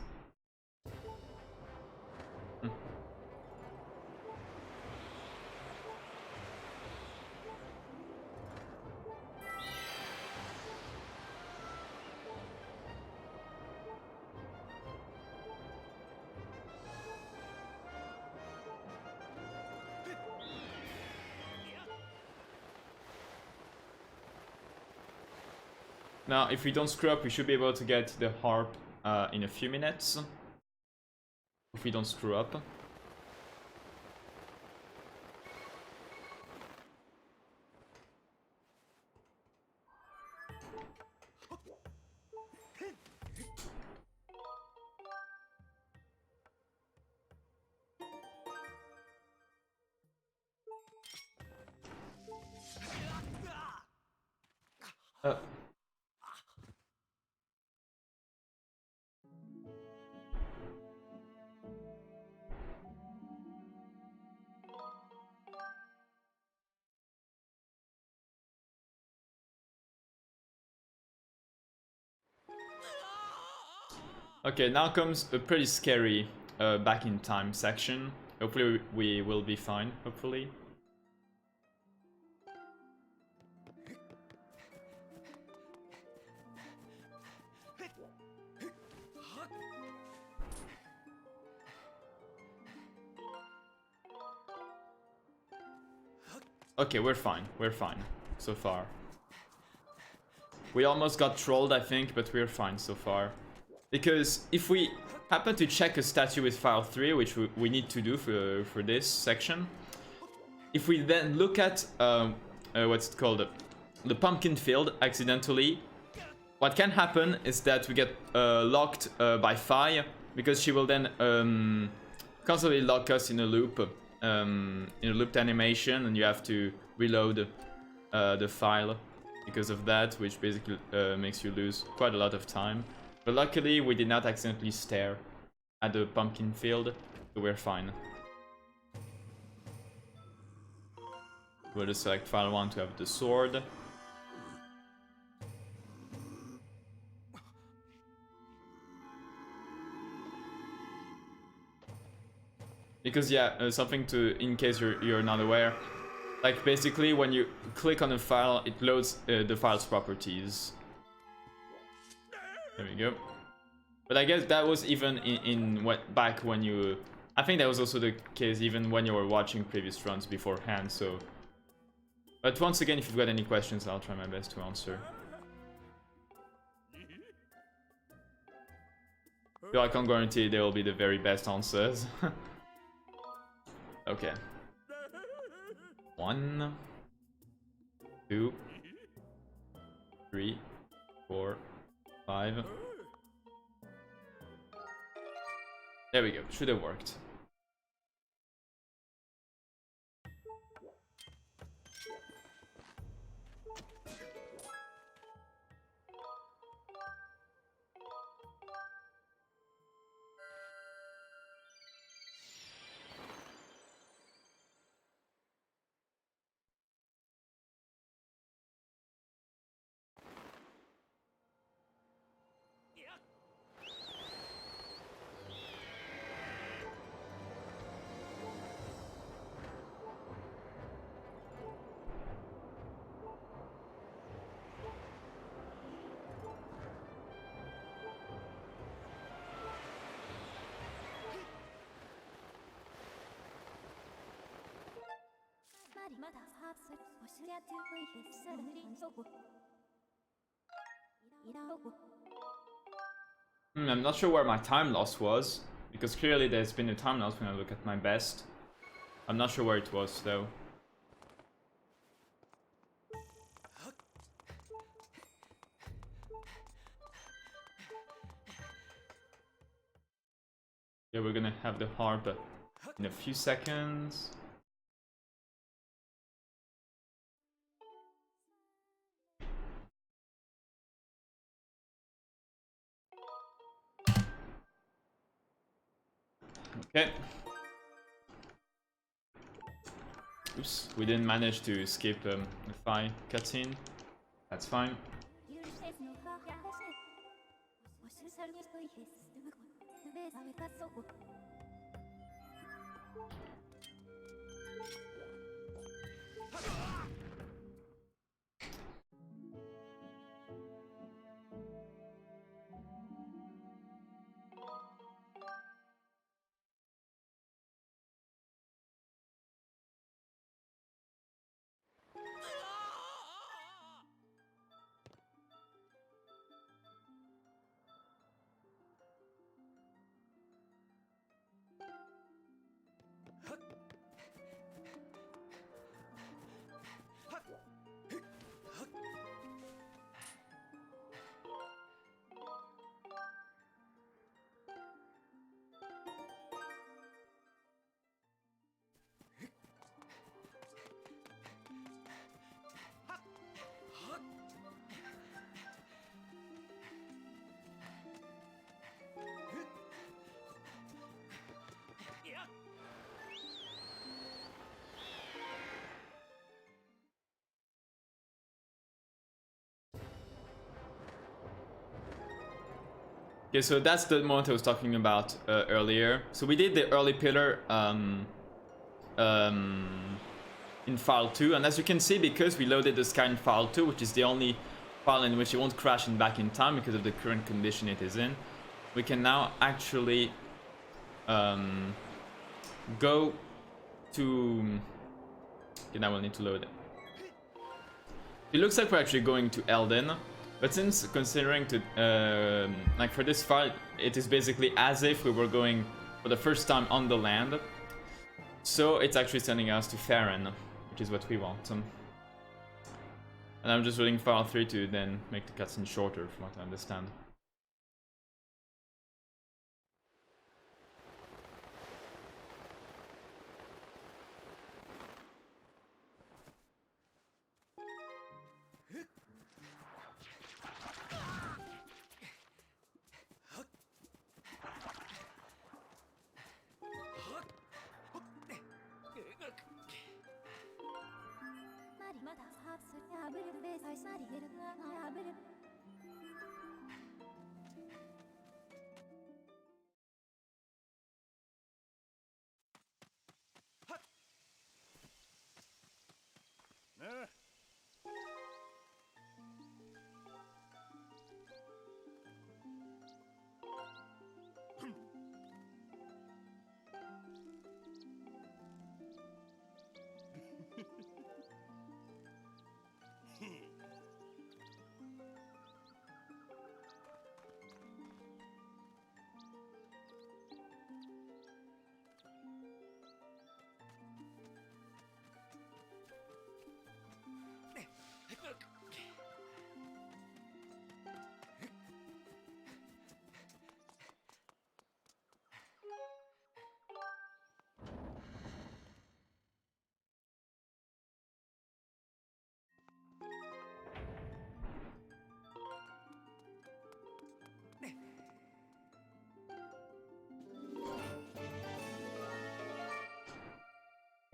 Now, if we don't screw up, we should be able to get the harp in a few minutes. If we don't screw up. Okay, now comes a pretty scary back in time section. Hopefully we will be fine, hopefully. Okay, we're fine. We're fine so far. We almost got trolled, I think, but we're fine so far. Because if we happen to check a statue with file 3, which we need to do for this section, if we then look at, what's it called, the pumpkin field accidentally, what can happen is that we get locked by Fi, because she will then constantly lock us in a looped animation, and you have to reload the file because of that, which basically makes you lose quite a lot of time. But luckily, we did not accidentally stare at the pumpkin field, so we're fine. We'll just select file 1 to have the sword. Because yeah, something to, in case you're not aware, like basically when you click on a file, it loads the file's properties. There we go. But I guess that was even in what back when you, I think that was also the case even when you were watching previous runs beforehand. So, but once again, if you've got any questions, I'll try my best to answer. So I can't guarantee they will be the very best answers. Okay. 1, 2, 3, 4, 5. There we go. Should have worked. I'm not sure where my time loss was, because clearly there's been a time loss when I look at my best. I'm not sure where it was though. Yeah, we're gonna have the harp in a few seconds. Okay. Oops, we didn't manage to skip the Fi cutscene. That's fine. Okay, so that's the moment I was talking about earlier. So we did the early pillar in file 2, and as you can see, because we loaded the sky in file 2, which is the only file in which it won't crash in back in time because of the current condition it is in, we can now actually go to Okay, now we'll need to load it. It looks like we're actually going to Elden, but since considering to like for this fight, it is basically as if we were going for the first time on the land. So it's actually sending us to Farron, which is what we want. And I'm just waiting for file 3 to then make the cutscene shorter, from what I understand.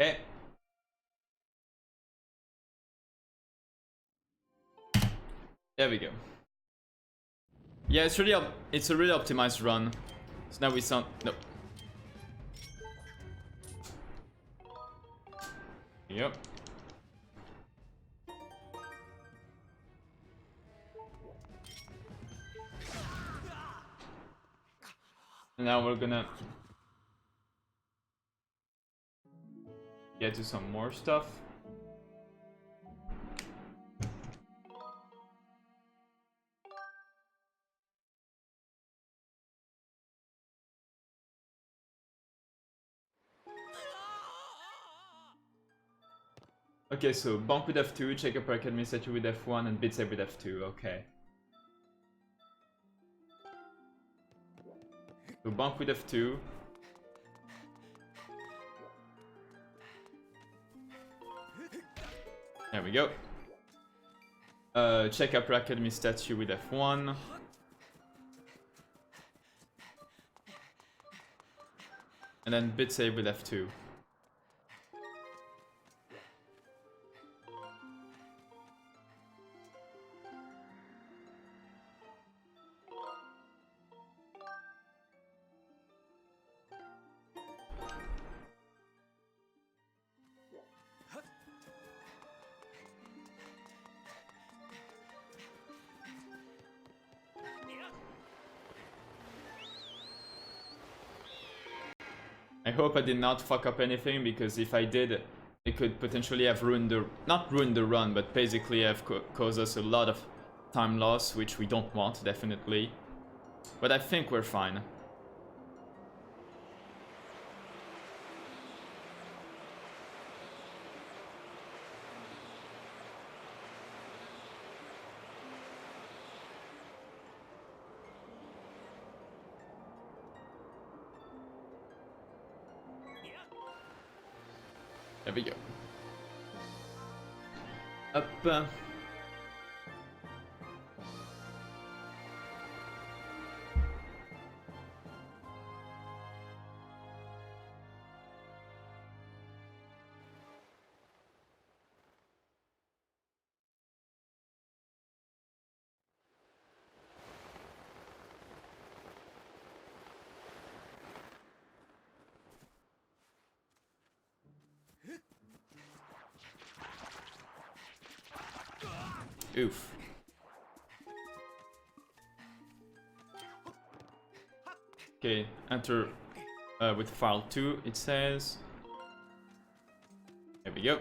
Okay. There we go. Yeah, it's a really optimized run. So now we sound no. Yep. And now we're gonna get to some more stuff. Okay, so Bonk with F2, check up our academy statue with F1, and Bitsy with F2, okay. So Bonk with F2. There we go. Check Upper Academy statue with F1. And then bit save with F2. I hope I did not fuck up anything, because if I did, it could potentially have ruined the... not ruined the run, but basically have caused us a lot of time loss, which we don't want, definitely. But I think we're fine. There we go. Up. Oof. Okay, enter with file 2, it says. There we go.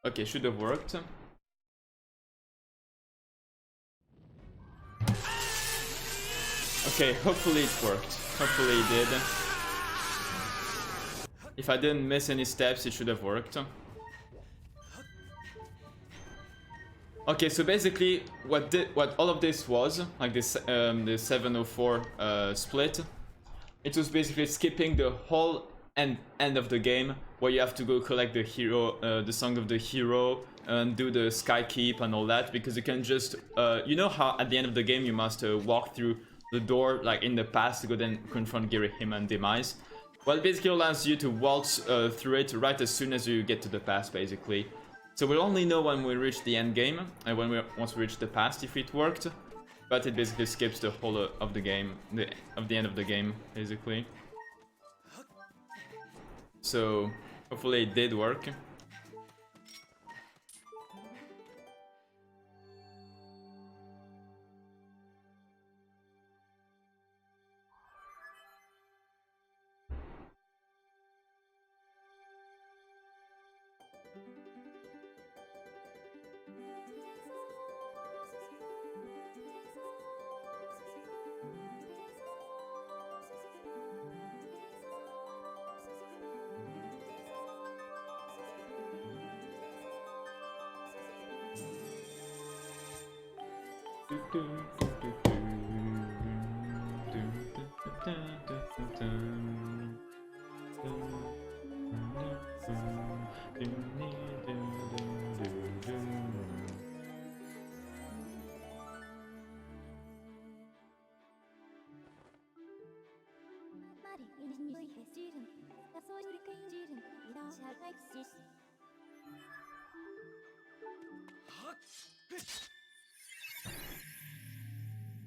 Okay, should have worked. Okay, hopefully it worked. Hopefully it did. If I didn't miss any steps, it should have worked. Okay, so basically, what all of this was, like this, the 704 split, it was basically skipping the whole end of the game, where you have to go collect the hero, the song of the hero, and do the sky keep and all that, because you can just, you know how at the end of the game you must walk through the door, like in the past, to go then confront Girahim and Demise. Well, it basically allows you to waltz through it right as soon as you get to the past, basically. So we'll only know when we reach the end game, and once we reach the past, if it worked. But it basically skips the whole of the game, of the end of the game, basically. So hopefully it did work.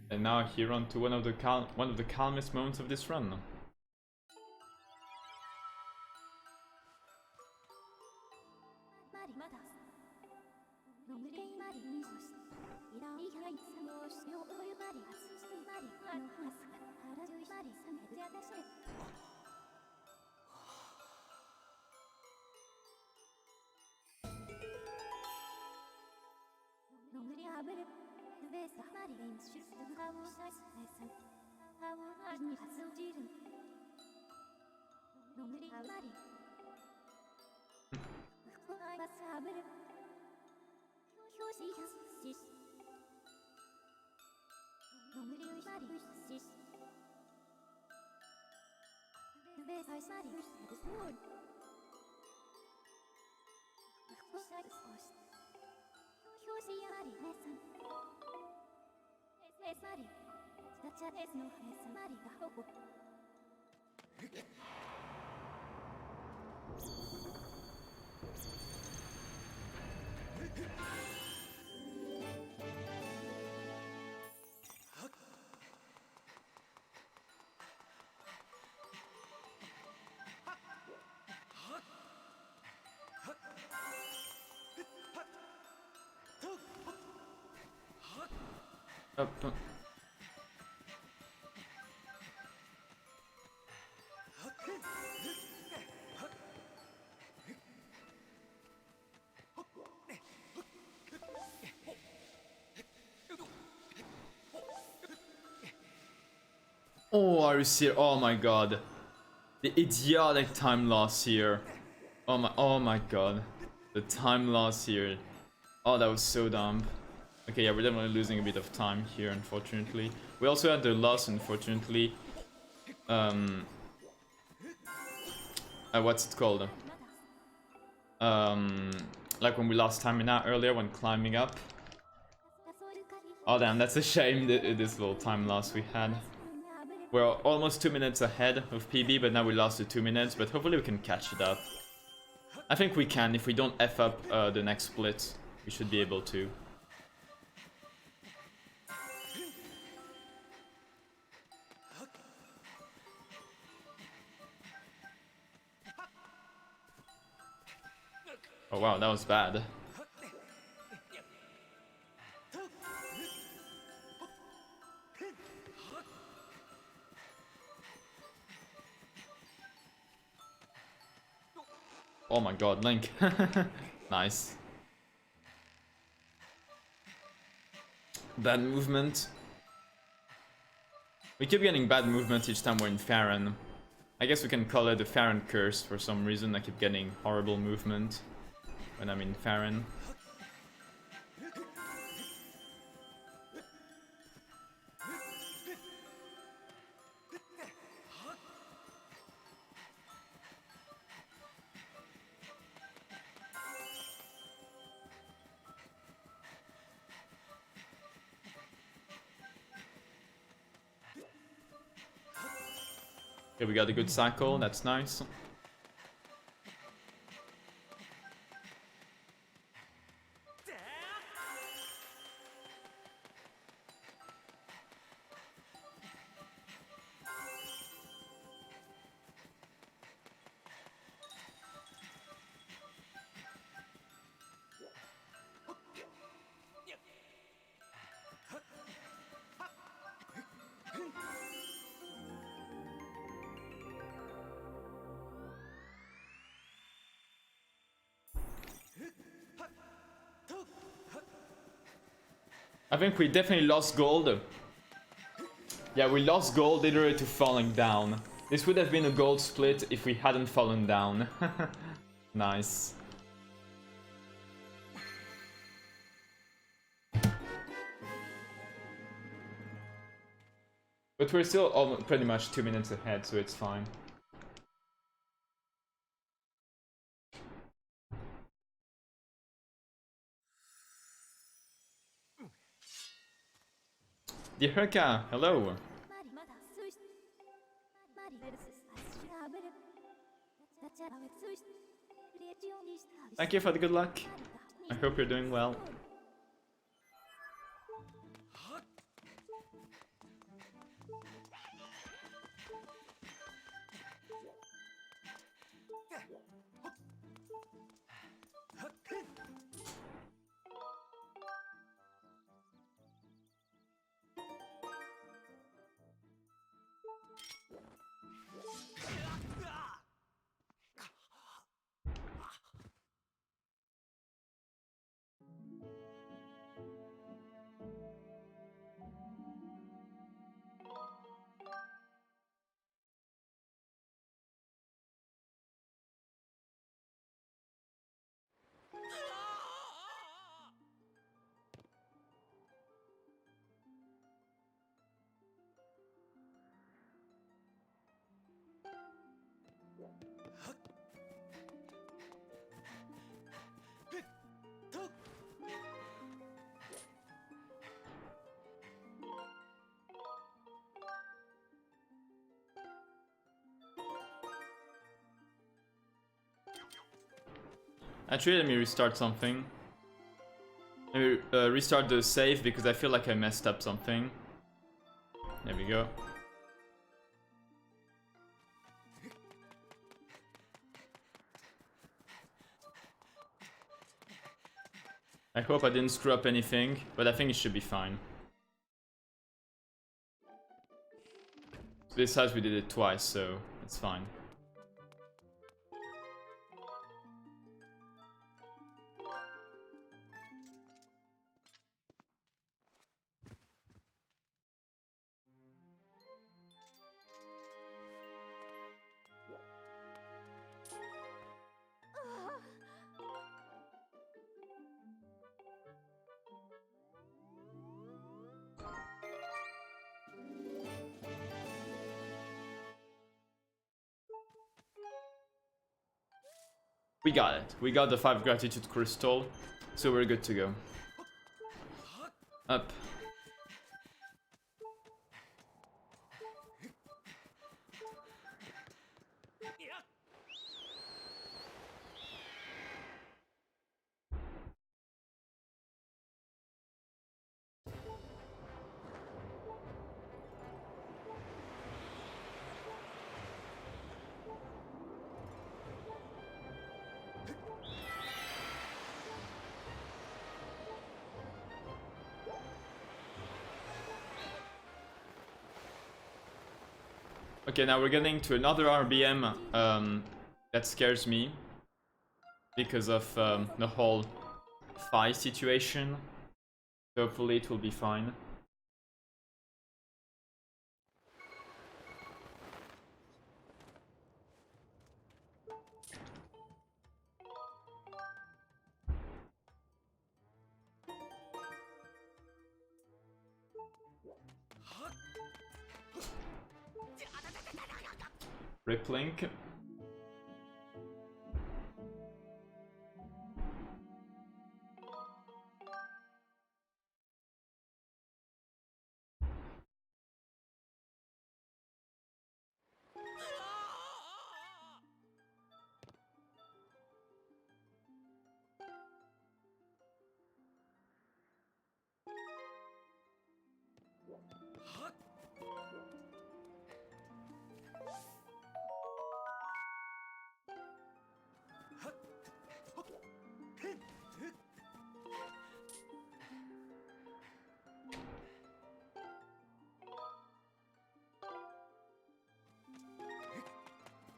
And now here on to one of the calmest moments of this run. Up. Oh, are you serious? Oh my god. The idiotic time loss here. Oh my god. The time loss here. Oh, that was so dumb. Okay, yeah, we're definitely losing a bit of time here, unfortunately. We also had the loss, unfortunately. What's it called? Like when we lost stamina earlier when climbing up. Oh damn, that's a shame, this little time loss we had. We're almost 2 minutes ahead of PB, but now we lost the 2 minutes, but hopefully we can catch it up. I think we can, if we don't F up the next split, we should be able to. Oh wow, that was bad. Oh my god, Link. Nice. Bad movement. We keep getting bad movement each time we're in Farron. I guess we can call it the Farron curse for some reason. I keep getting horrible movement when I'm in Farron. Okay, we got a good cycle, that's nice. I think we definitely lost gold. Yeah, we lost gold literally to falling down. This would have been a gold split if we hadn't fallen down. Nice. But we're still almost pretty much 2 minutes ahead, so it's fine. Dear Herka, hello. Thank you for the good luck. I hope you're doing well. Actually, let me restart something. Let me restart the save because I feel like I messed up something. There we go. I hope I didn't screw up anything, but I think it should be fine. Besides, we did it twice, so it's fine. We got it. We got the 5 gratitude crystal, so we're good to go. Up. Okay, now we're getting to another RBM that scares me because of the whole Phi situation. Hopefully it will be fine. Riplink.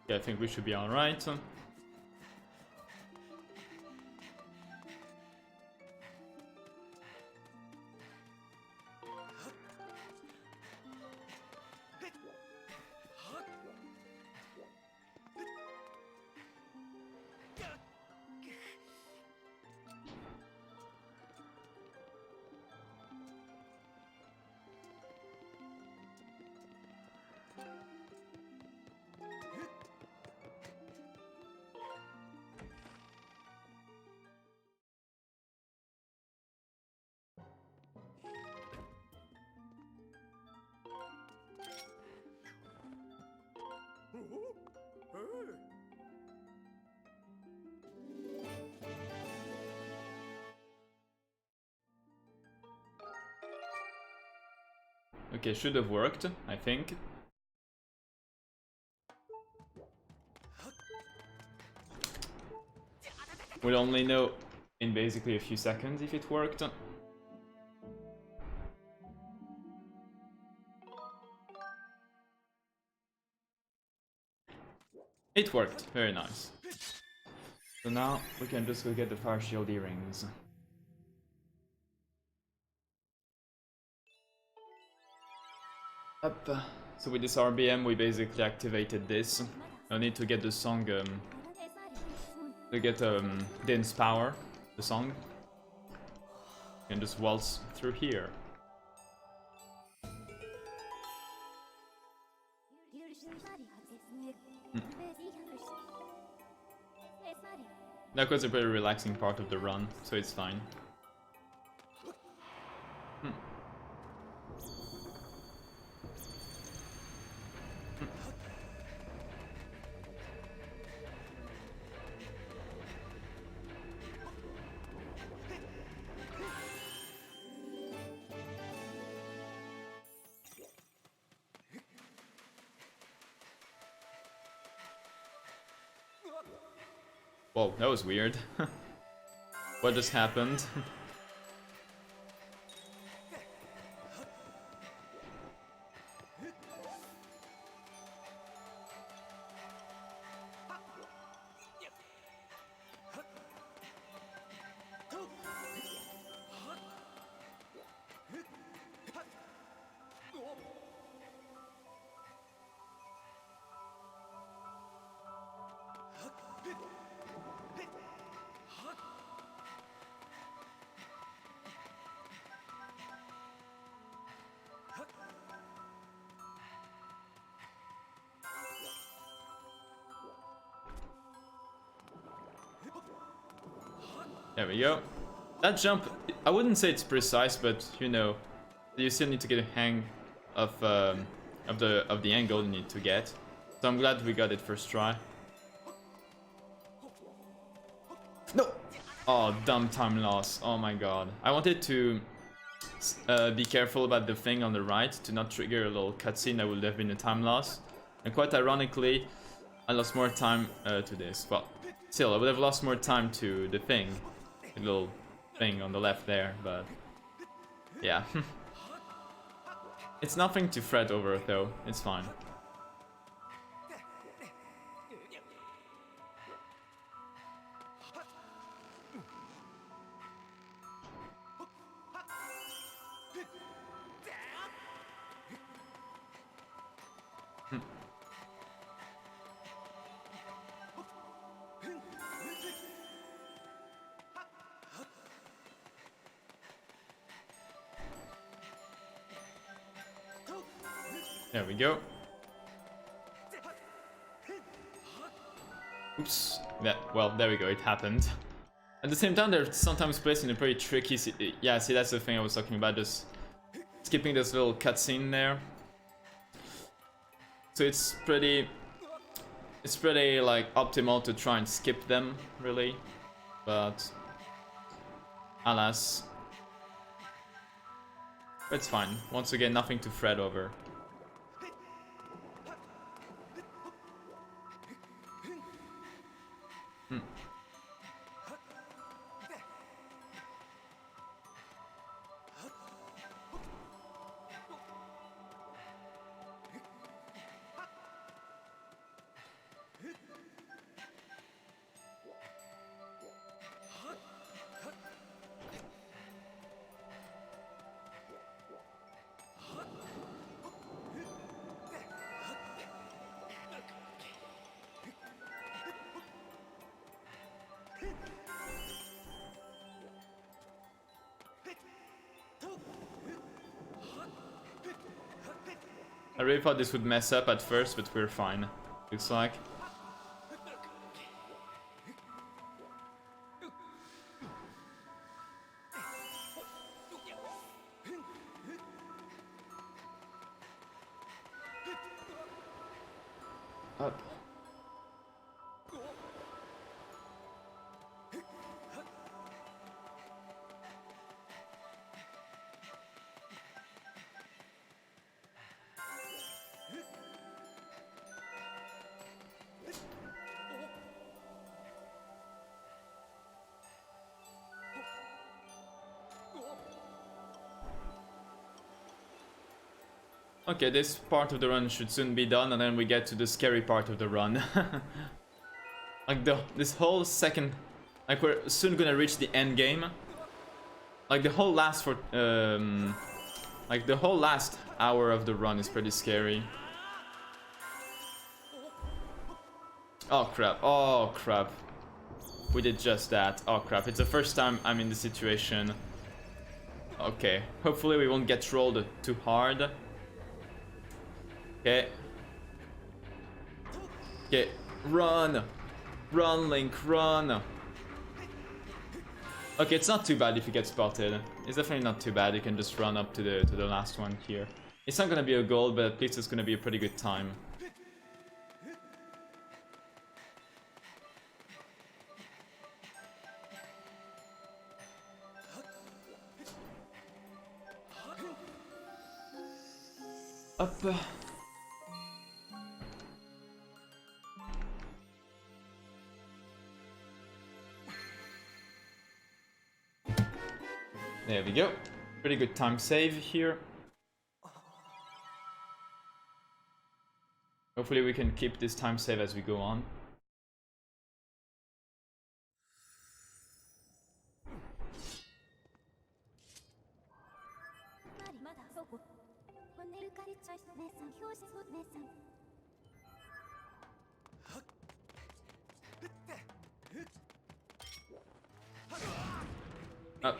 Yeah, I think we should be alright. Okay, should have worked, I think. We'll only know in basically a few seconds if it worked. It worked, very nice. So now we can just go get the fire shield earrings. Up. So with this RBM we basically activated this. I need to get the song, to get Din's power, the song. And just waltz through here. That was a very relaxing part of the run, so it's fine. Whoa, that was weird. What just happened? There we go. That jump, I wouldn't say it's precise, but you know, you still need to get a hang of the angle you need to get. So I'm glad we got it first try. No! Oh, dumb time loss. Oh my god. I wanted to be careful about the thing on the right to not trigger a little cutscene that would have been a time loss. And quite ironically, I lost more time to this. Well, still, I would have lost more time to the thing. The little thing on the left there, but yeah. It's nothing to fret over though, it's fine. There we go. Oops. Yeah, well, there we go, it happened. At the same time, they're sometimes placed in a pretty tricky... Yeah, see, that's the thing I was talking about, just skipping this little cutscene there. So it's pretty, like, optimal to try and skip them, really. But alas. It's fine. Once again, nothing to fret over. I really thought this would mess up at first, but we're fine. Looks like. Up. Okay, this part of the run should soon be done, and then we get to the scary part of the run. Like this whole second, like we're soon gonna reach the end game. Like the whole last like the whole last hour of the run is pretty scary. Oh crap! Oh crap! We did just that. Oh crap! It's the first time I'm in this situation. Okay, hopefully we won't get trolled too hard. Okay. Okay, run! Run, Link, run! Okay, it's not too bad if you get spotted. It's definitely not too bad, you can just run up to the last one here. It's not gonna be a goal, but at least it's gonna be a pretty good time. Up. There we go. Pretty good time save here. Hopefully we can keep this time save as we go on. Up.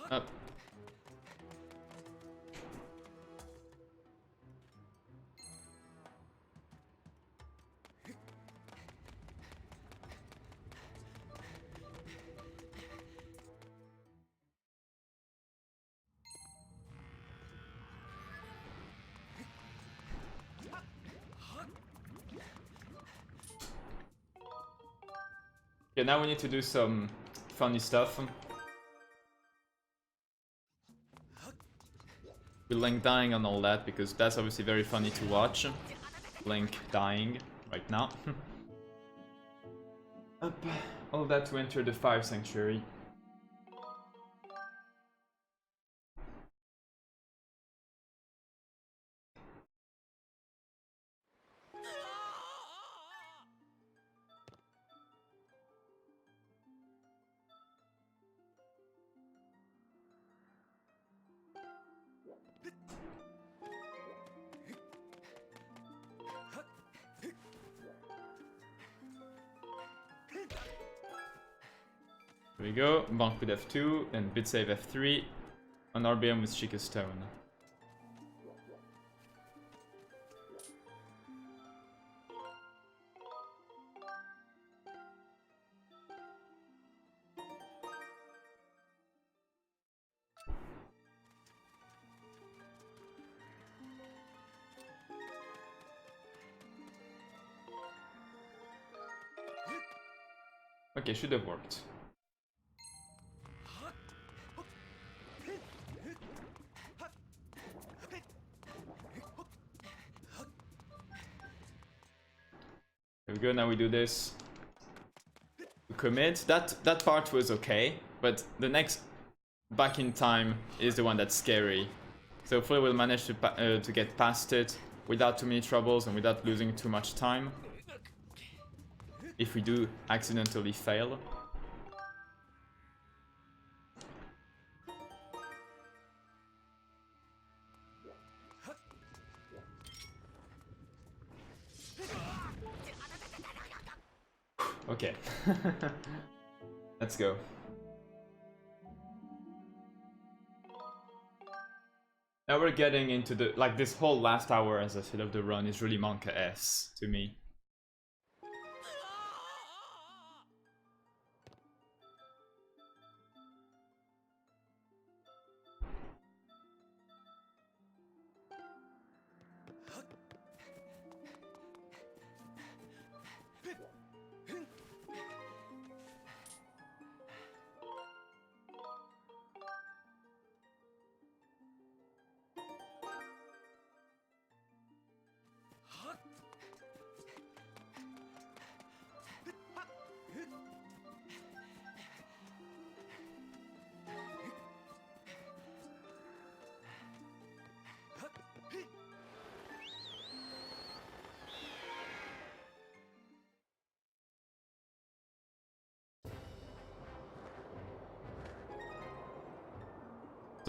Up. Okay, now we need to do some funny stuff. With Link dying and all that, because that's obviously very funny to watch. Link dying right now. Up. All that to enter the Fire Sanctuary. we go. Bonk with F2, and bit save F3. On RBM with Chica Stone. Okay, should have worked. There we go, now we do this. We commit. That part was okay, but the next back in time is the one that's scary. So hopefully we'll manage to get past it without too many troubles and without losing too much time. If we do accidentally fail. Okay. Let's go. Now we're getting into the, like, this whole last hour, as I said, of the run is really Monka-S to me.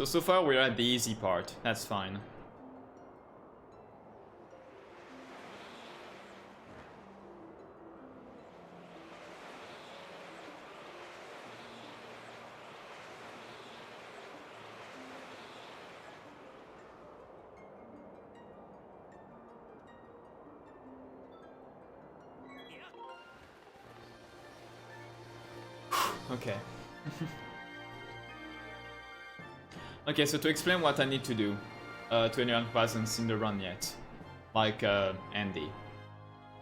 So far we're at the easy part, that's fine. Okay. Okay, so to explain what I need to do to anyone who hasn't seen the run yet, like Andy.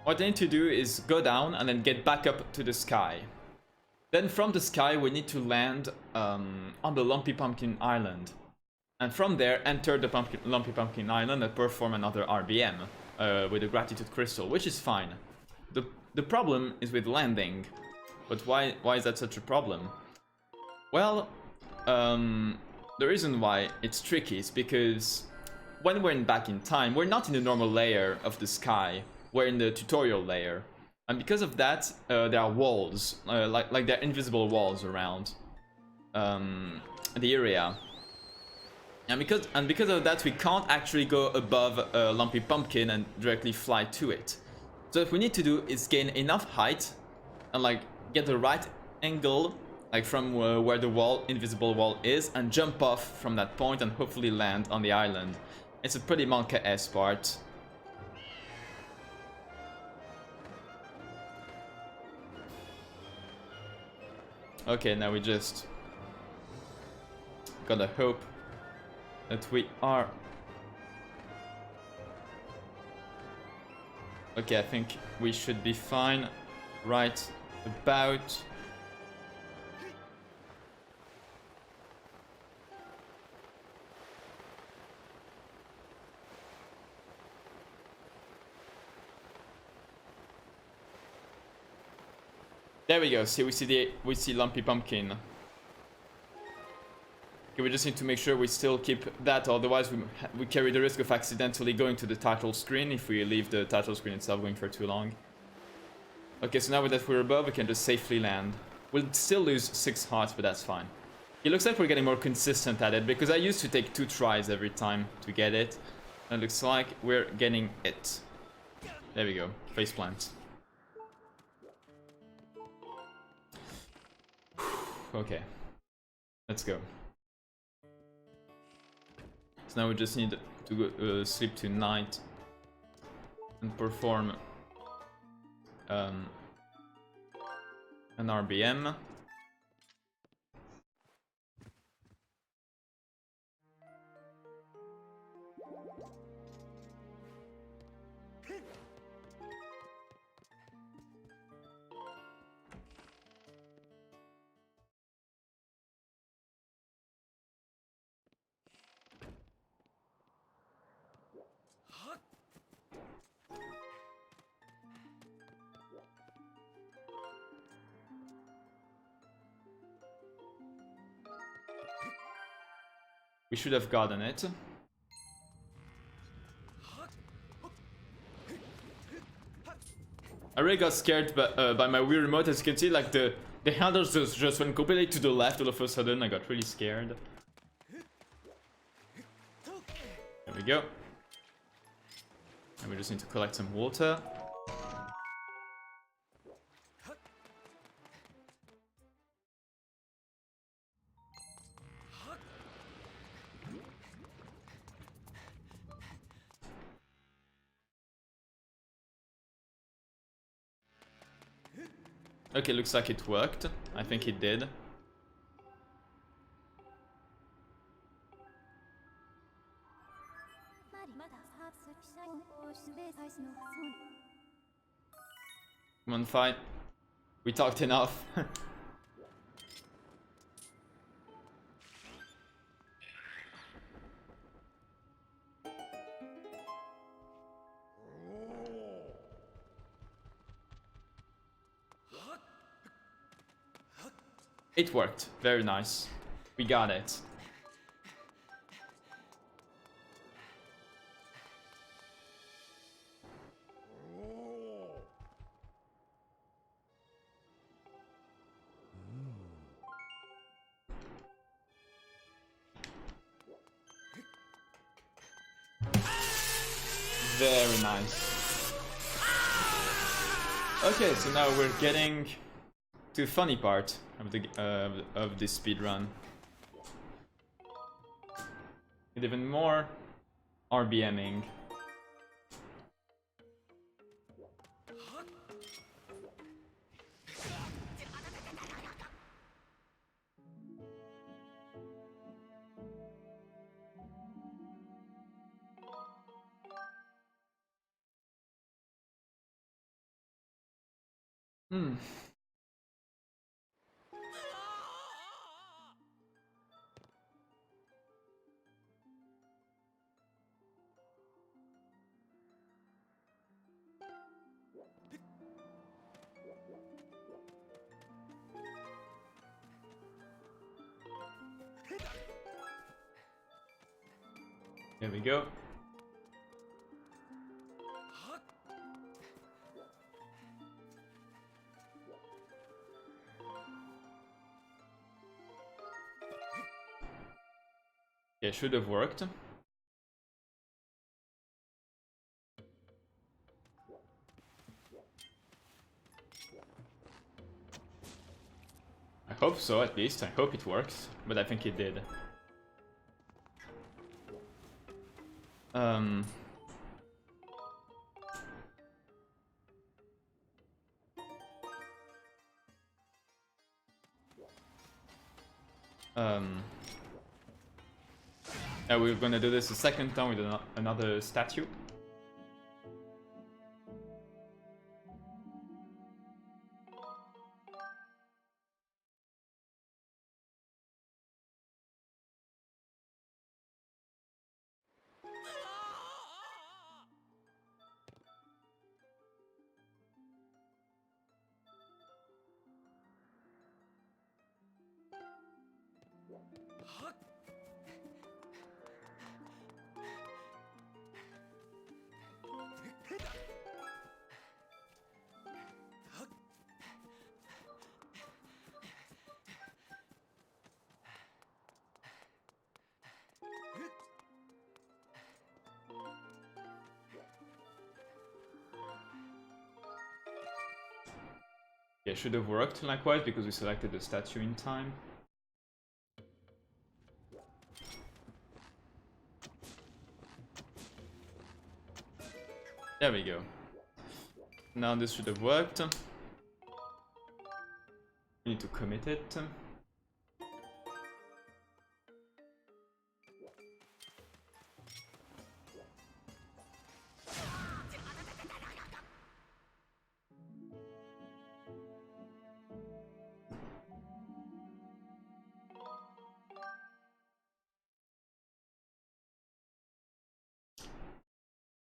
What I need to do is go down and then get back up to the sky. Then from the sky we need to land on the Lumpy Pumpkin Island. And from there enter the Lumpy Pumpkin Island and perform another RBM with the Gratitude Crystal, which is fine. The problem is with landing. But why is that such a problem? Well, the reason why it's tricky is because when we're back in time, we're not in the normal layer of the sky, we're in the tutorial layer. And because of that, there are walls, like there are invisible walls around the area. And because of that, we can't actually go above Lumpy Pumpkin and directly fly to it. So what we need to do is gain enough height and like get the right angle, like from where the invisible wall is, and jump off from that point and hopefully land on the island. It's a pretty Monka-esque part. Okay, now we just gotta hope that we are... Okay, I think we should be fine right about... There we go. See, we see Lumpy Pumpkin. Okay, we just need to make sure we still keep that, otherwise we carry the risk of accidentally going to the title screen if we leave the title screen itself going for too long. Okay, so now that we're above, we can just safely land. We'll still lose 6 hearts, but that's fine. It looks like we're getting more consistent at it, because I used to take 2 tries every time to get it. And it looks like we're getting it. There we go. Faceplant. Okay. Let's go. So now we just need to go, sleep tonight and perform an RBM. We should have gotten it. I really got scared by my Wii remote. As you can see, like the handles just went completely to the left all of a sudden. I got really scared. There we go. And we just need to collect some water. Okay, looks like it worked. I think it did. Come on, fine. We talked enough. It worked. Very nice. We got it. Very nice. Okay, so now we're getting to the funny part of this speedrun. With even more RBMing. There we go. Yeah, should have worked. I hope so, at least. I hope it works, but I think it did. Yeah, we're gonna do this a second time with another statue. Yeah, should have worked likewise because we selected the statue in time. There we go. Now this should have worked. We need to commit it.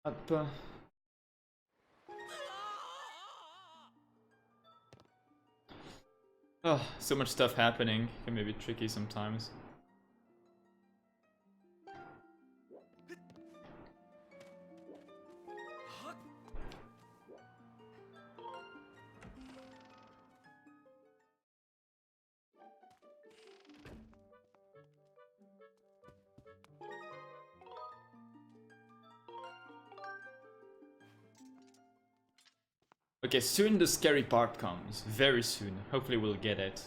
Up. Oh, so much stuff happening. Can be a bit tricky sometimes. Okay, soon the scary part comes. Very soon. Hopefully we'll get it.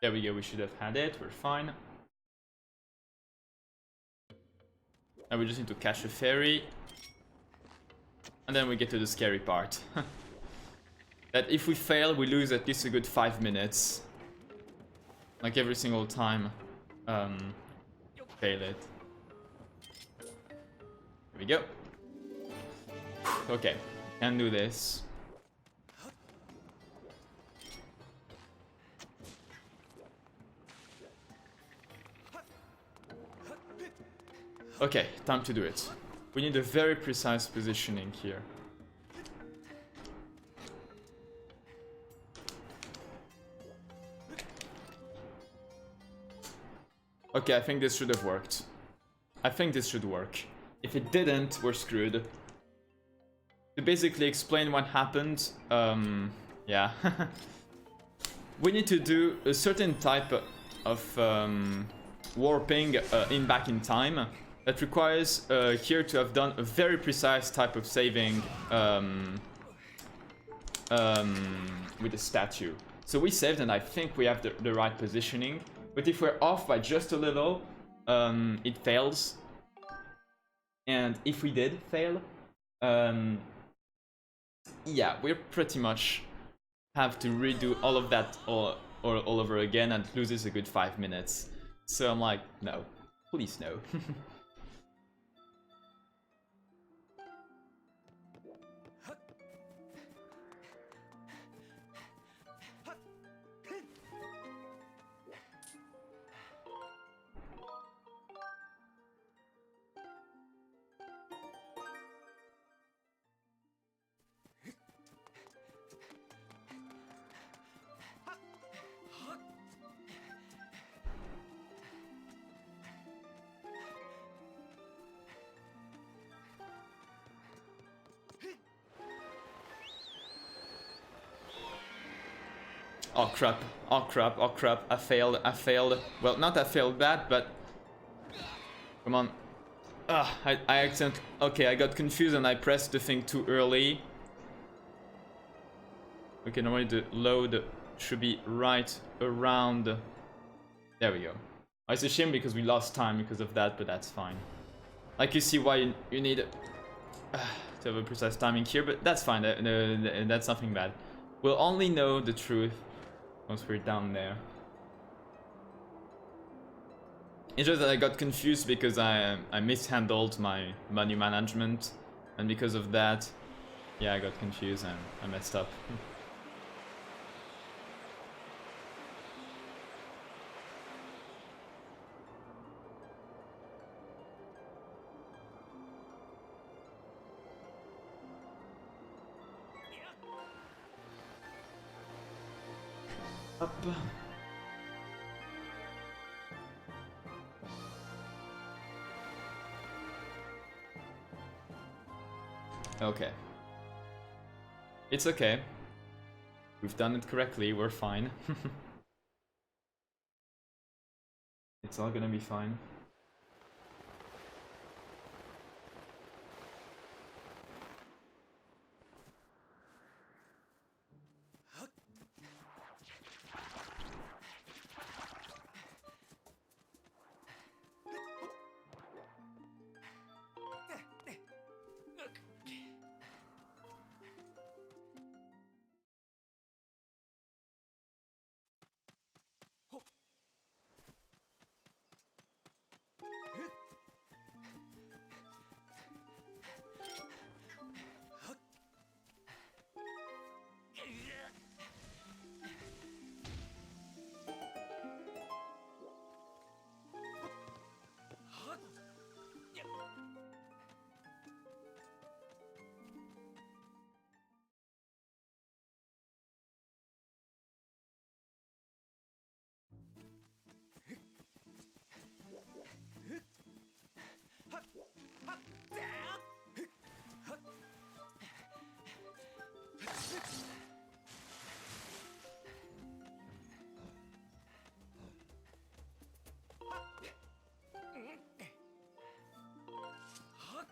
There we go, we should have had it. We're fine. Now we just need to catch a ferry. And then we get to the scary part. That if we fail, we lose at least a good 5 minutes. Like every single time. Fail it. Here we go. Okay, can do this. Okay, time to do it. We need a very precise positioning here. Okay, I think this should have worked. I think this should work. If it didn't, we're screwed. To basically explain what happened, yeah. We need to do a certain type of warping back in time that requires here to have done a very precise type of saving with the statue. So we saved and I think we have the right positioning. But if we're off by just a little, it fails. And if we did fail, yeah, we're pretty much have to redo all of that all over again and loses a good 5 minutes. So I'm like, no, please no. Oh crap, oh crap, oh crap, I failed. Well, not I failed that, but... Come on. I accidentally... Okay, I got confused and I pressed the thing too early. Okay, normally the load should be right around... There we go. Oh, it's a shame because we lost time because of that, but that's fine. Like, you see why you need to have a precise timing here, but that's fine, that's nothing bad. We'll only know the truth once we're down there. It's just that I got confused because I mishandled my money management, and because of that, yeah, I got confused and I messed up. Up. Okay. It's okay. We've done it correctly, we're fine. It's all gonna be fine.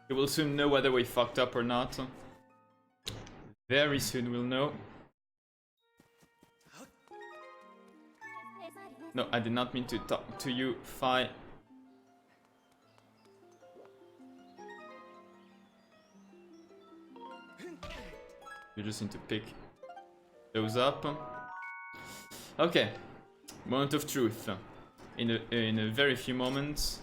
We will soon know whether we fucked up or not. Very soon we'll know. No, I did not mean to talk to you, Fi. You just need to pick those up. Okay, moment of truth. In a very few moments.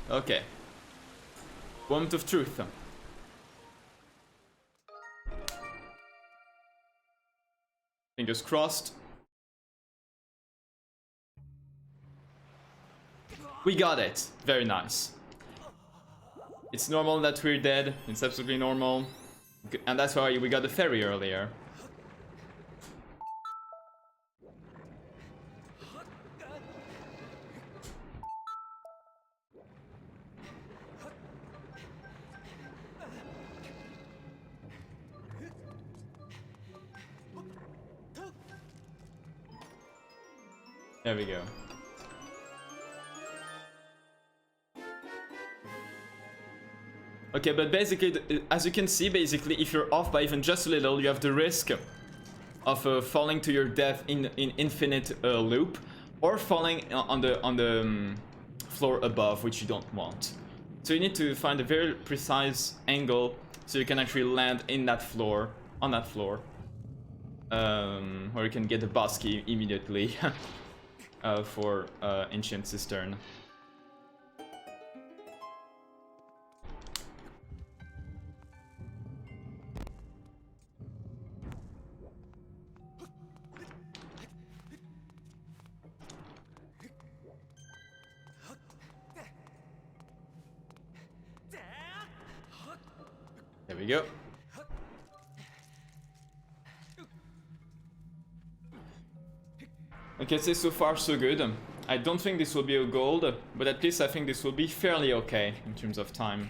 Okay. Moment of truth. Fingers crossed. We got it. Very nice. It's normal that we're dead. It's absolutely normal. And that's why we got the ferry earlier. There we go. Okay, but basically, as you can see, basically, if you're off by even just a little, you have the risk of falling to your death in infinite loop, or falling on the floor above, which you don't want. So you need to find a very precise angle so you can actually land in that floor, on that floor, where you can get the boss key immediately for Ancient Cistern. There we go. Okay, so far so good. I don't think this will be a gold, but at least I think this will be fairly okay in terms of time.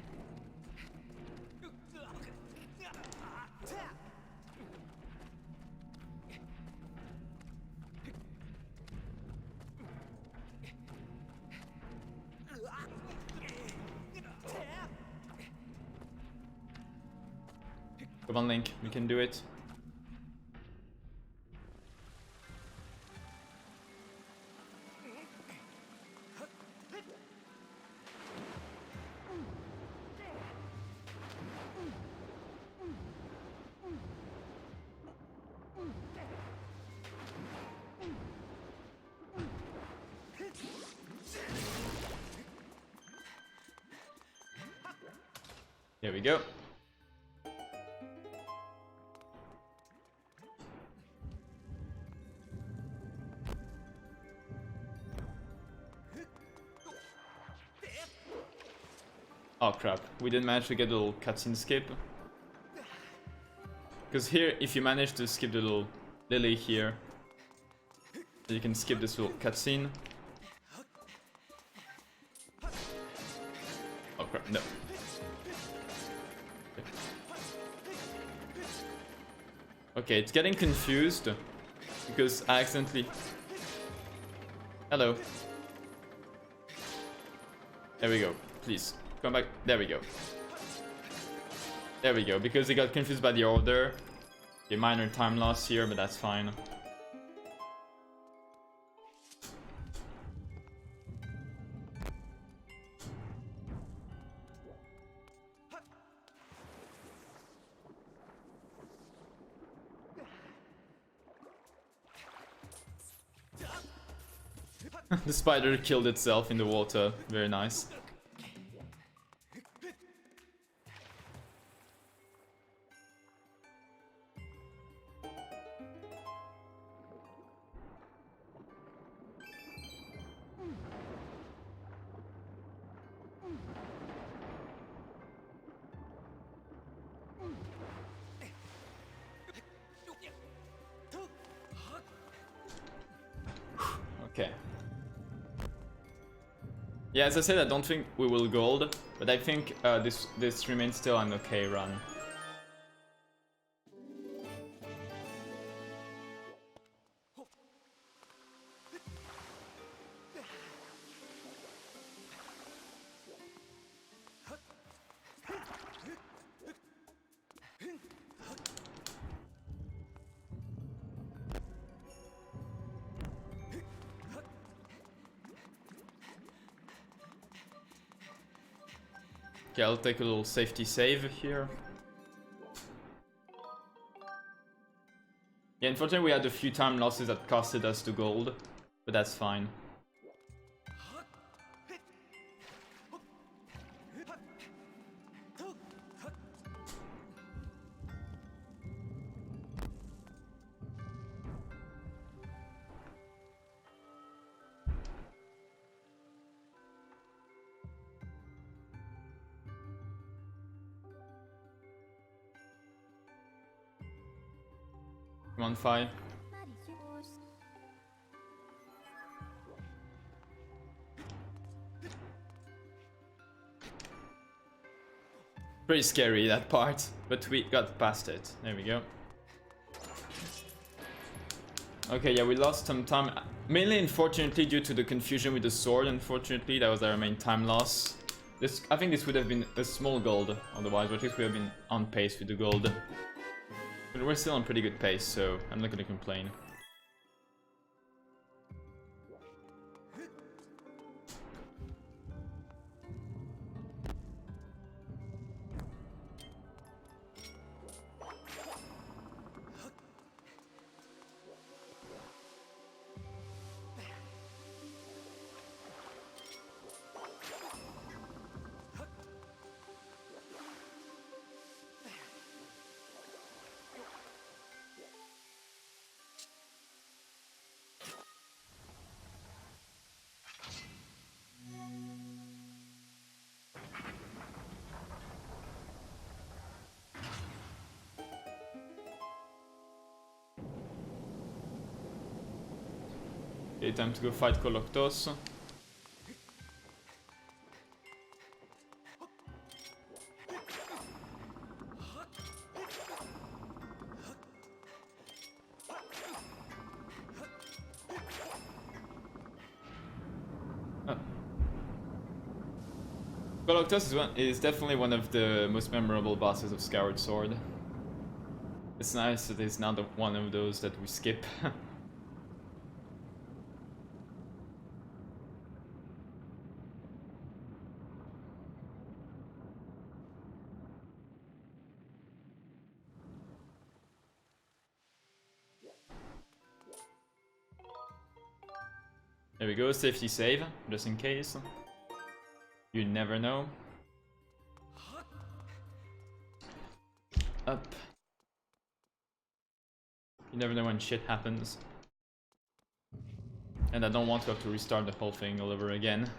Come on, Link, we can do it. Here we go. Oh crap, we didn't manage to get a little cutscene skip. Because here, if you manage to skip the little lily here, you can skip this little cutscene. Oh crap, no. Okay, it's getting confused because I accidentally... Hello. There we go. Please, come back. There we go. There we go, because he got confused by the order. A minor time loss here, but that's fine. The spider killed itself in the water. Very nice. Okay. Yeah, as I said, I don't think we will gold, but I think this remains still an okay run. Okay, I'll take a little safety save here. Yeah, unfortunately we had a few time losses that costed us the gold, but that's fine. Come on, Fi. Pretty scary, that part, but we got past it. There we go. Okay, yeah, we lost some time. Mainly, unfortunately, due to the confusion with the sword, unfortunately. That was our main time loss. I think this would have been a small gold, otherwise, or at least we have been on pace with the gold. But we're still on pretty good pace, so I'm not gonna complain. Okay, time to go fight Koloktos. Koloktos is definitely one of the most memorable bosses of Skyward Sword. It's nice that it's not one of those that we skip. There we go, safety save, just in case. You never know. Up. You never know when shit happens. And I don't want to have to restart the whole thing all over again.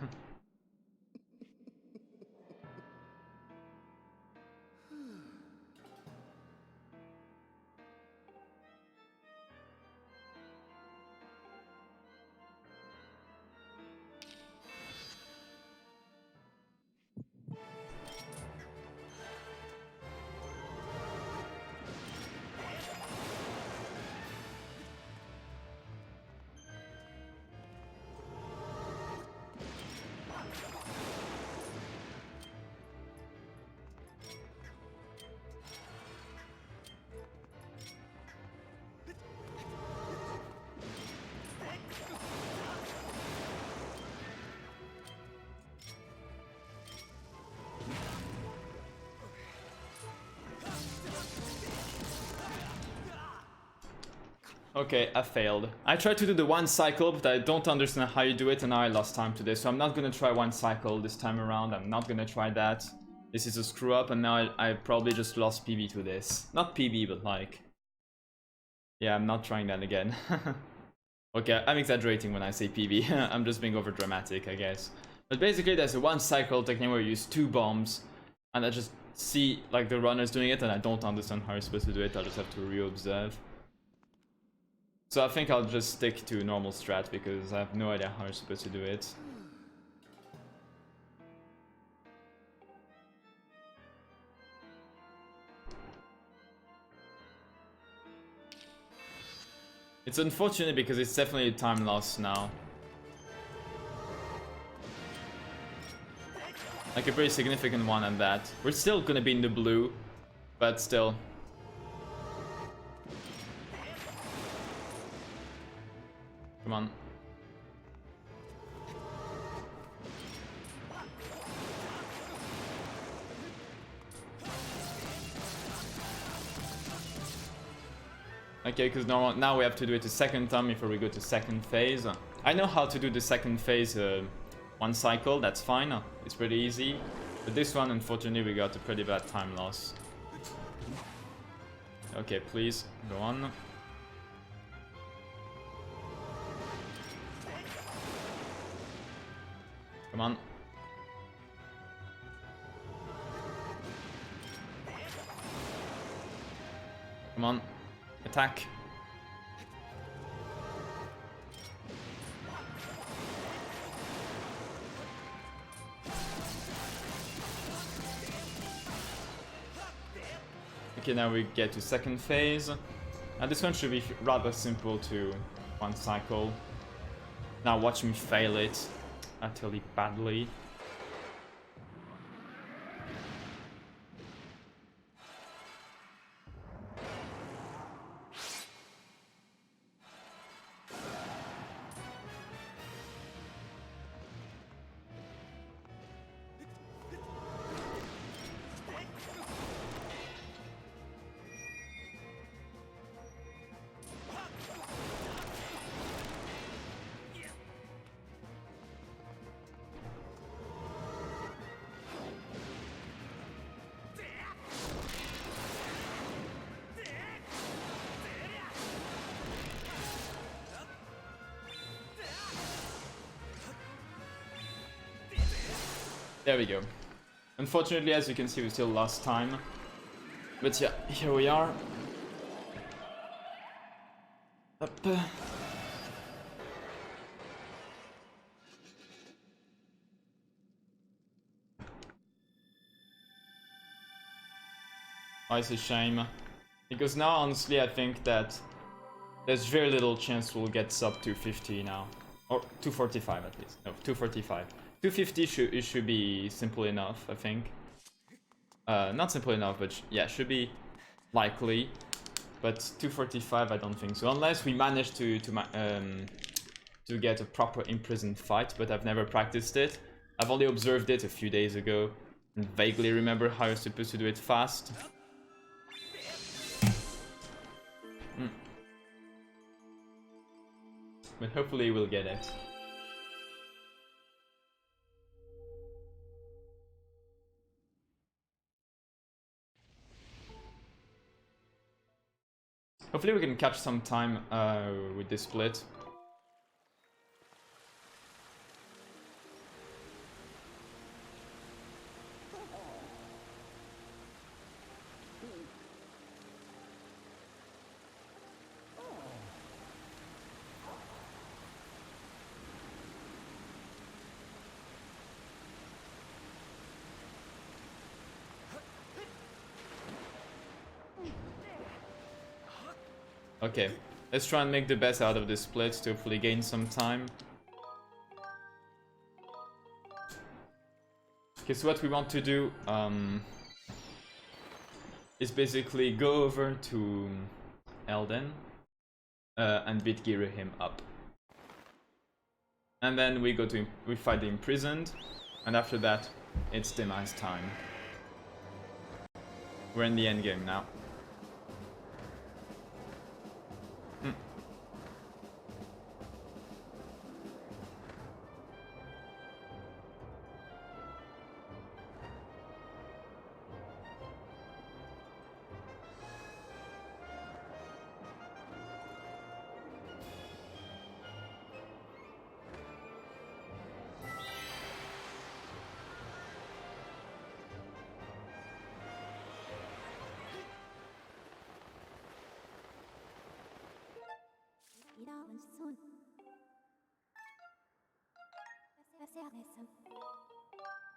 Okay, I failed. I tried to do the one cycle, but I don't understand how you do it, and now I lost time today. So I'm not gonna try one cycle this time around. I'm not gonna try that. This is a screw up, and now I probably just lost PB to this. Not PB, but like... Yeah, I'm not trying that again. Okay, I'm exaggerating when I say PB. I'm just being over dramatic, I guess. But basically, there's a one cycle technique where you use 2 bombs, and I just see like the runners doing it, and I don't understand how you're supposed to do it. I'll just have to re-observe. So I think I'll just stick to normal strat because I have no idea how you're supposed to do it. It's unfortunate because it's definitely a time loss now. Like a pretty significant one at that. We're still gonna be in the blue, but still. Come on. Okay, because now we have to do it a second time before we go to second phase. I know how to do the second phase one cycle, that's fine. It's pretty easy. But this one, unfortunately, we got a pretty bad time loss. Okay, please, go on. Come on. Come on. Attack. Okay, now we get to second phase. And this one should be rather simple to one cycle. Now watch me fail it utterly badly. There we go. Unfortunately, as you can see, we still lost time. But yeah, here we are. Up. Oh, it's a shame. Because now, honestly, I think that there's very little chance we'll get sub 250 now. Or 245 at least. No, 245. 250 it should be simple enough, I think. Not simple enough, but yeah, should be likely. But 245, I don't think so. Unless we manage to get a proper imprisoned fight, but I've never practiced it. I've only observed it a few days ago and vaguely remember how you're supposed to do it fast. But hopefully we'll get it. Hopefully we can catch some time with this split. Okay, let's try and make the best out of this split to hopefully gain some time. Okay, so what we want to do is basically go over to Elden and beat him up. And then we fight the imprisoned, and after that it's demise time. We're in the end game now.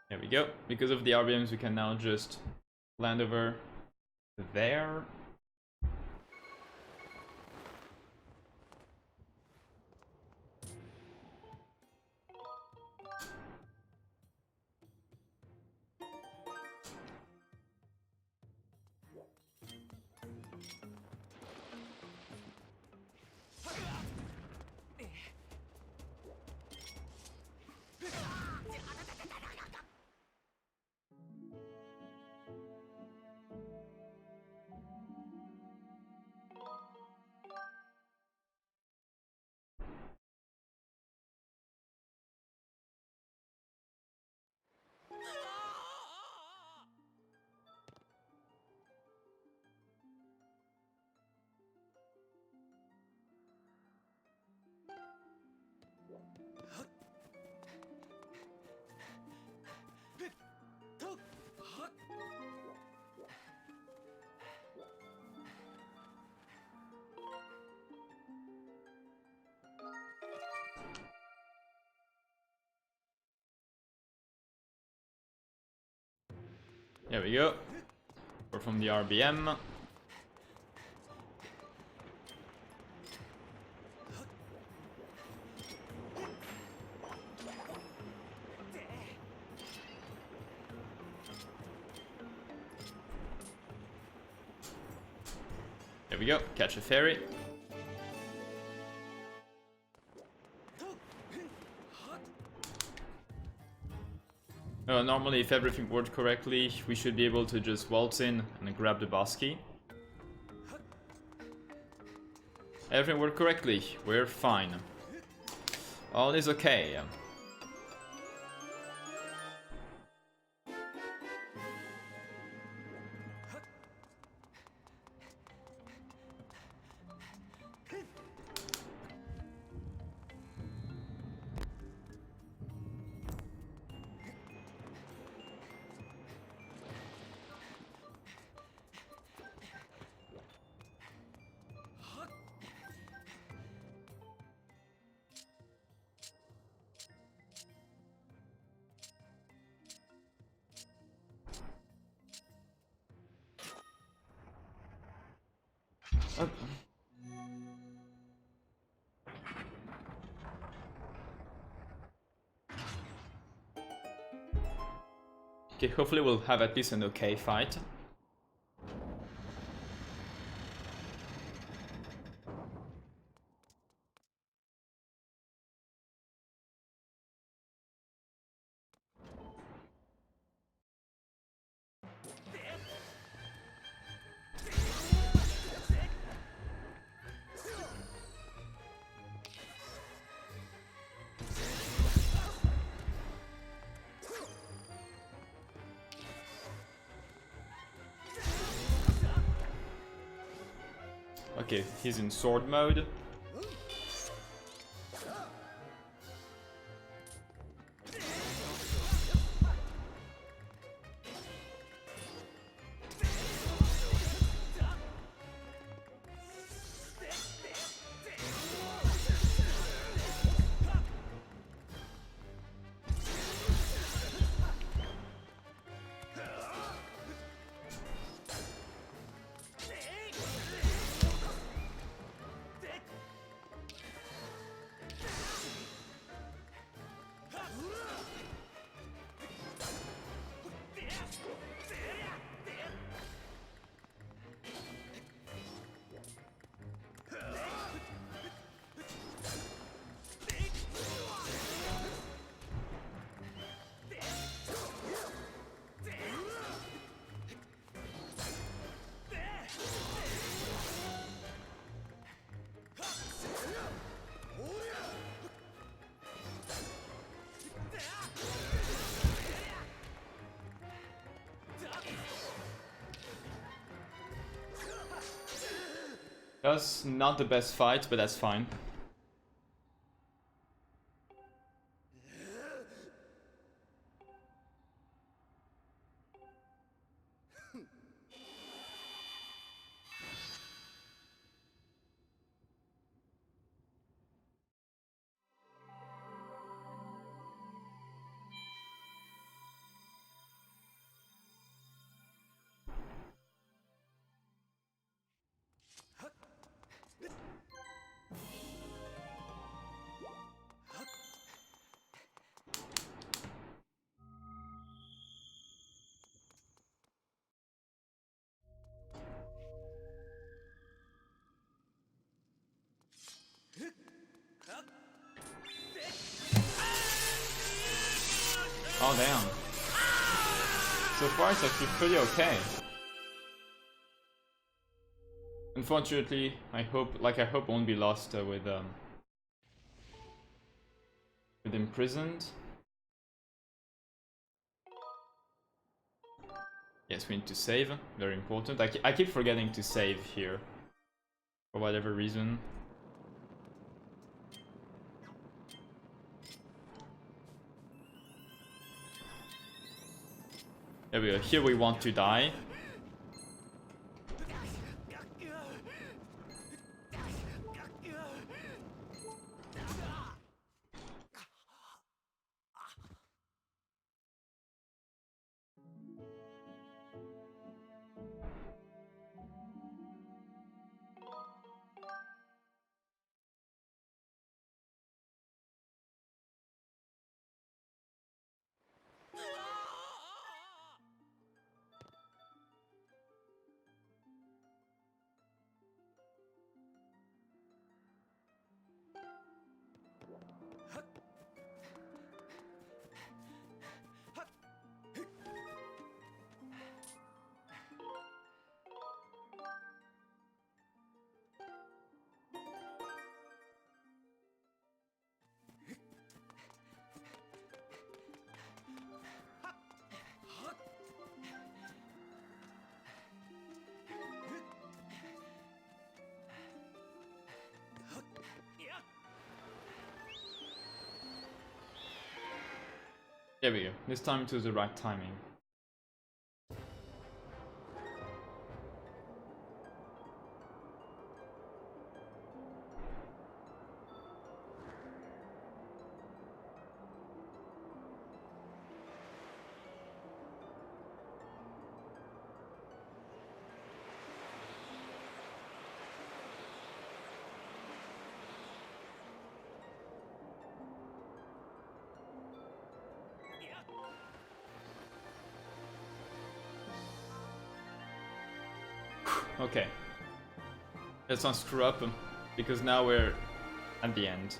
There we go. Because of the RBMs, we can now just land over there. There we go. Or from the RBM. There we go. Catch a ferry. Normally, if everything worked correctly, we should be able to just waltz in and grab the boss key. Everything worked correctly. We're fine. All is okay. Okay, hopefully we'll have at least an okay fight. Okay, he's in sword mode. That's not the best fight, but that's fine. Oh damn. So far it's actually pretty okay. Unfortunately, I hope I won't be lost with imprisoned. Yes, we need to save. Very important. I keep forgetting to save here for whatever reason. There we go. Here we want to die. There we go. This time it was the right timing. Okay. Let's not screw up, because now we're at the end.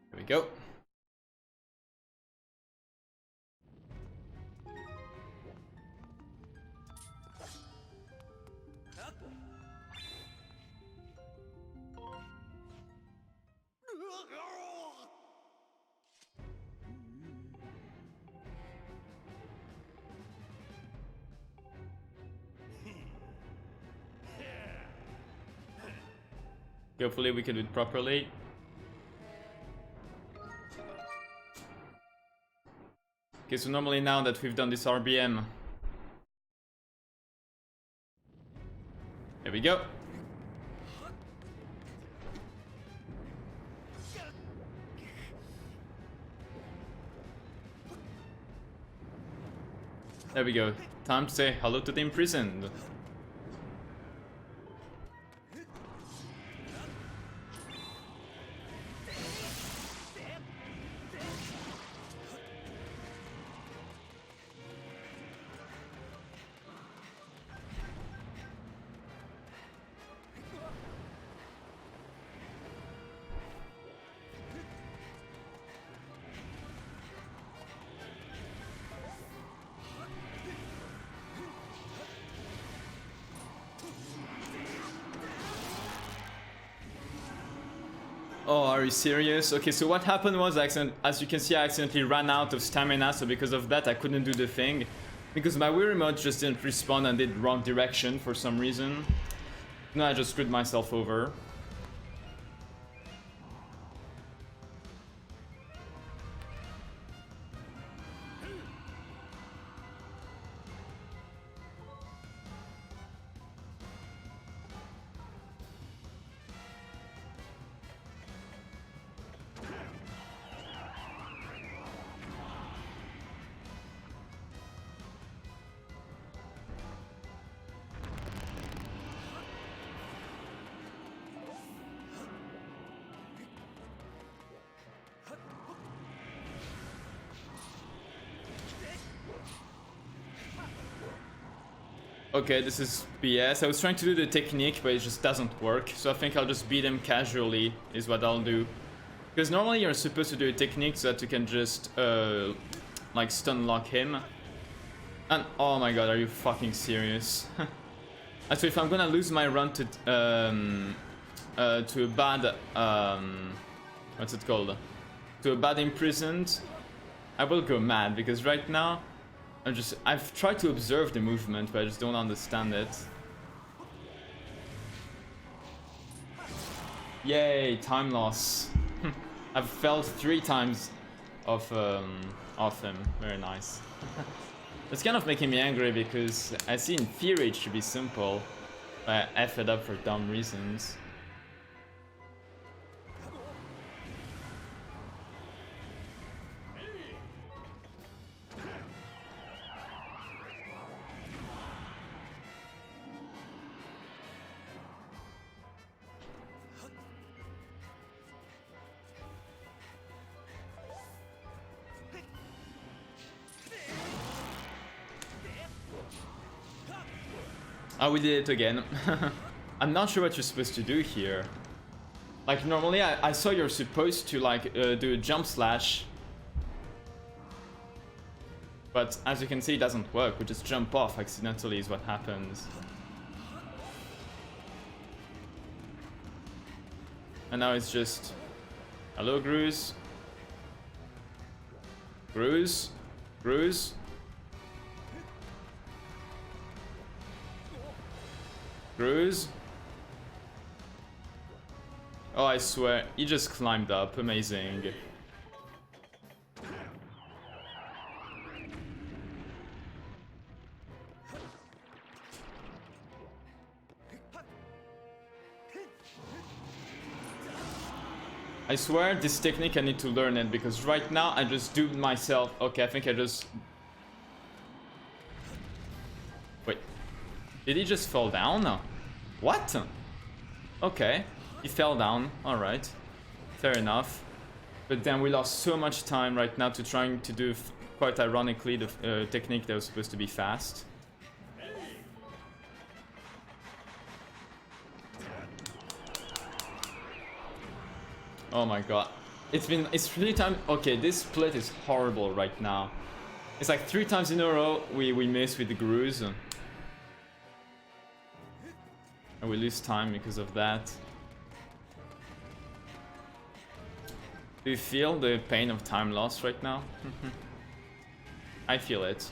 Here we go. Hopefully we can do it properly. Okay, so normally now that we've done this RBM, there we go. There we go. Time to say hello to the imprisoned. Oh, are you serious? Okay, so what happened was, as you can see, I accidentally ran out of stamina, so because of that I couldn't do the thing. Because my Wii Remote just didn't respawn and did wrong direction for some reason. No, I just screwed myself over. Okay, this is BS. I was trying to do the technique, but it just doesn't work. So I think I'll just beat him casually, is what I'll do. Because normally you're supposed to do a technique so that you can just, like, stun lock him. And, oh my god, are you fucking serious? So if I'm gonna lose my run to a bad, what's it called? To a bad imprisoned, I will go mad, because right now, I've tried to observe the movement, but I just don't understand it. Yay, time loss. I've felt 3 times off him. Very nice. It's kind of making me angry because I see in theory it should be simple, but I F it up for dumb reasons. Oh, we did it again. I'm not sure what you're supposed to do here. Like, normally I saw you're supposed to, like, do a jump slash. But as you can see, it doesn't work. We just jump off accidentally is what happens. And now it's just... Hello, Gruze. Gruze? Gruze? Gruze? Oh, I swear, he just climbed up. Amazing. I swear this technique I need to learn it because right now I just do myself. Okay, I think I just... Wait. Did he just fall down? What? Okay. He fell down. Alright. Fair enough. But then we lost so much time right now to trying to do, quite ironically, the technique that was supposed to be fast. Oh my god. It's really time. Okay, this split is horrible right now. It's like 3 times in a row we miss with the Gruze. And we lose time because of that. Do you feel the pain of time loss right now? I feel it.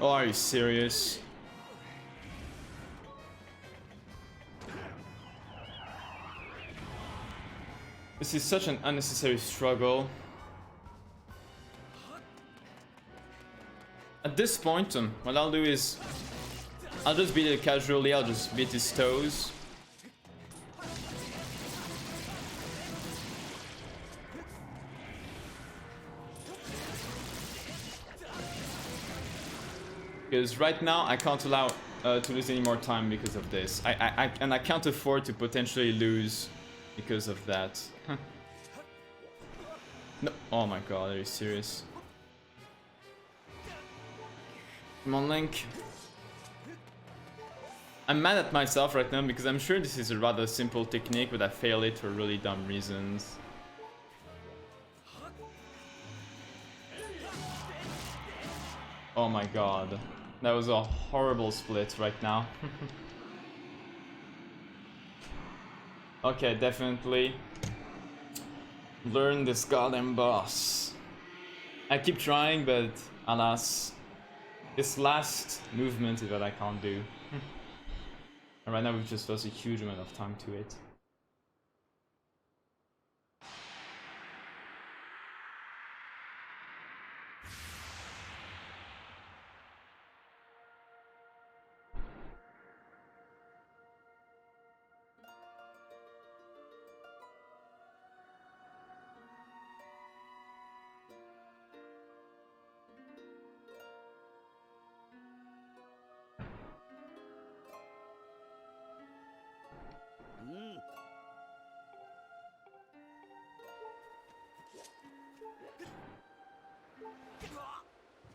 Oh, are you serious? This is such an unnecessary struggle. At this point, what I'll do is... I'll just beat it casually, I'll just beat his toes. Because right now I can't allow to lose any more time because of this. And I can't afford to potentially lose because of that. No. Oh my god, are you serious? Come on, Link. I'm mad at myself right now because I'm sure this is a rather simple technique, but I fail it for really dumb reasons. Oh my god. That was a horrible split right now. Okay, definitely learn this goddamn boss. I keep trying, but alas, this last movement is what I can't do. And right now we've just lost a huge amount of time to it.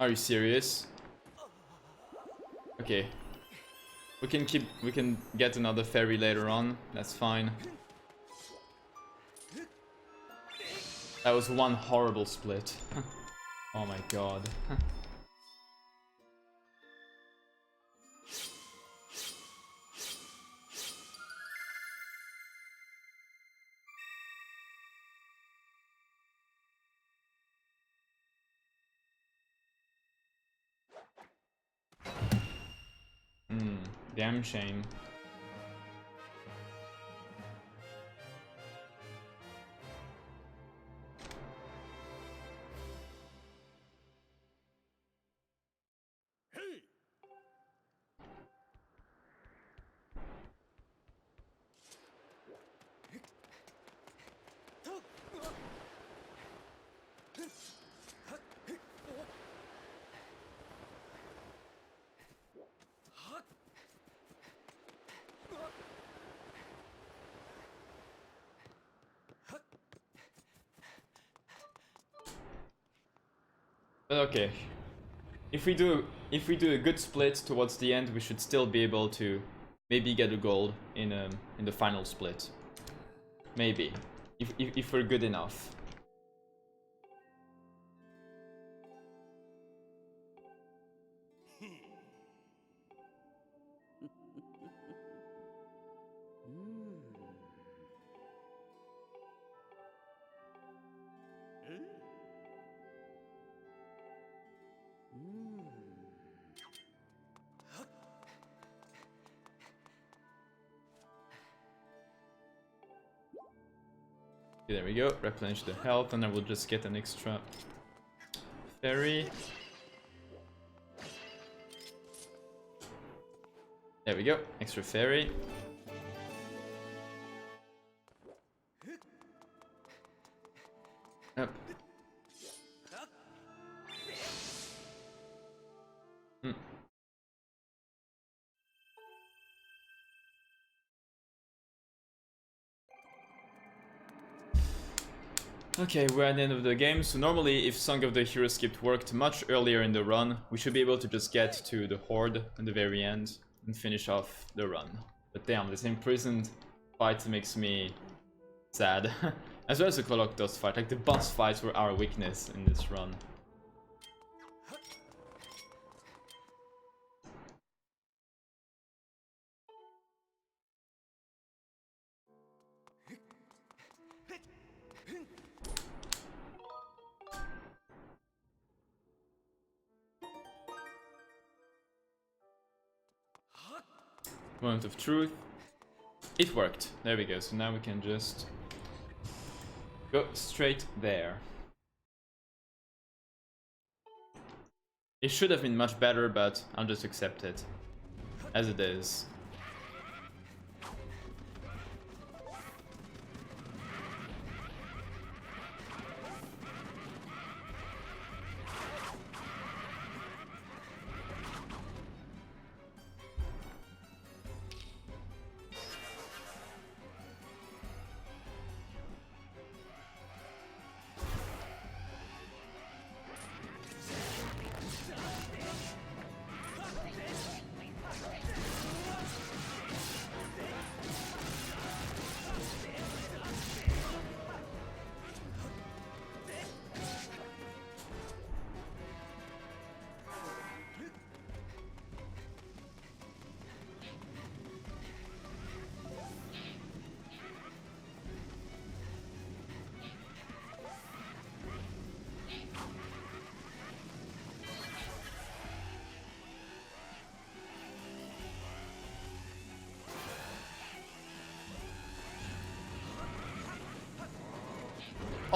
Are you serious? Okay. We can get another fairy later on. That's fine. That was one horrible split. Oh my god. Damn shame. But okay, if we do a good split towards the end, we should still be able to maybe get a gold in the final split. Maybe, if we're good enough. Okay, there we go. Replenish the health, and then we'll just get an extra fairy. There we go. Extra fairy. Up. Okay, we're at the end of the game, so normally if Song of the Hero skipped worked much earlier in the run, we should be able to just get to the Horde at the very end and finish off the run. But damn, this imprisoned fight makes me sad. As well as the Coloctos fight, like the boss fights were our weakness in this run. Moment of truth. It worked. There we go. So now we can just go straight there. It should have been much better, but I'll just accept it as it is.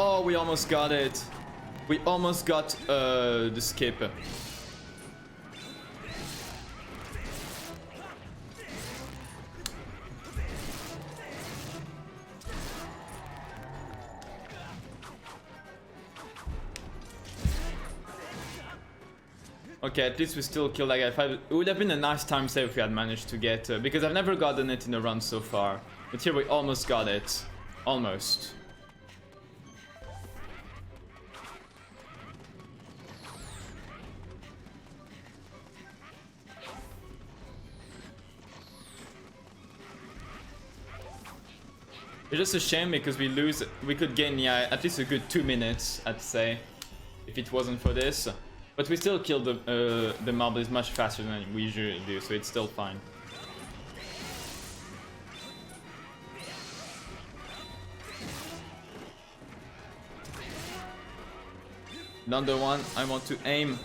Oh, we almost got it. We almost got the skip. Okay, at least we still killed that guy. It would have been a nice time save if we had managed to get... because I've never gotten it in a run so far. But here we almost got it. Almost. It's just a shame because we lose... We could gain, yeah, at least a good 2 minutes, I'd say. If it wasn't for this. But we still killed the marbles much faster than we usually do, so it's still fine. Another one, I want to aim.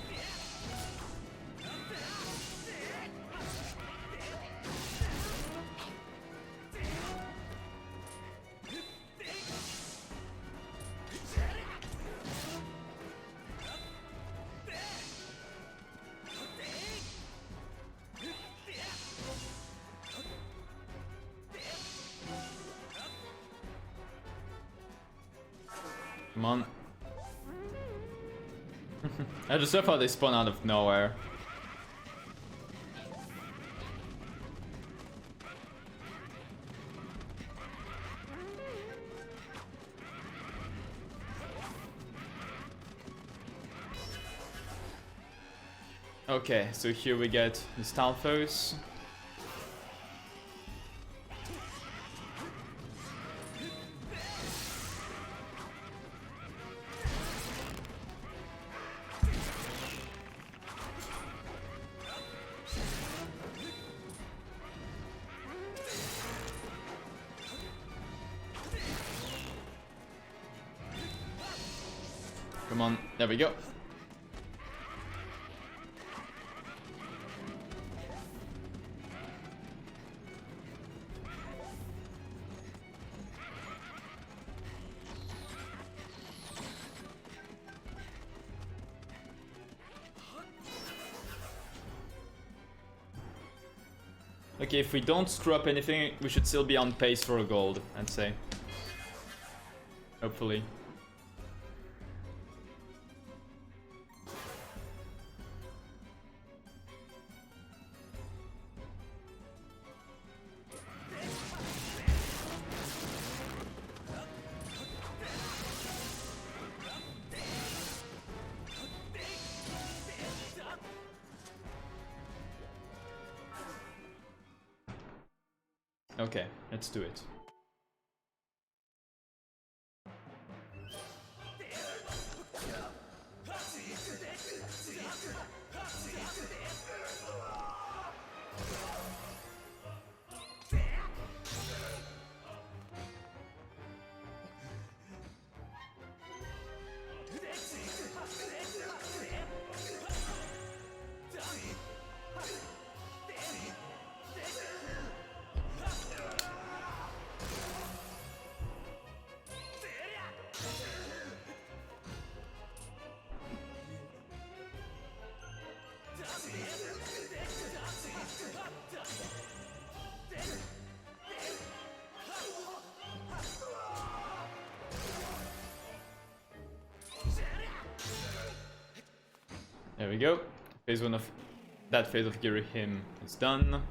Come on. I just love how they spawn out of nowhere. Okay, so here we get the Stalfos. Come on, there we go. Okay, if we don't screw up anything, we should still be on pace for a gold, I'd say. Hopefully. Okay, let's do it. There we go. Phase 1 of that phase of Girihim is done.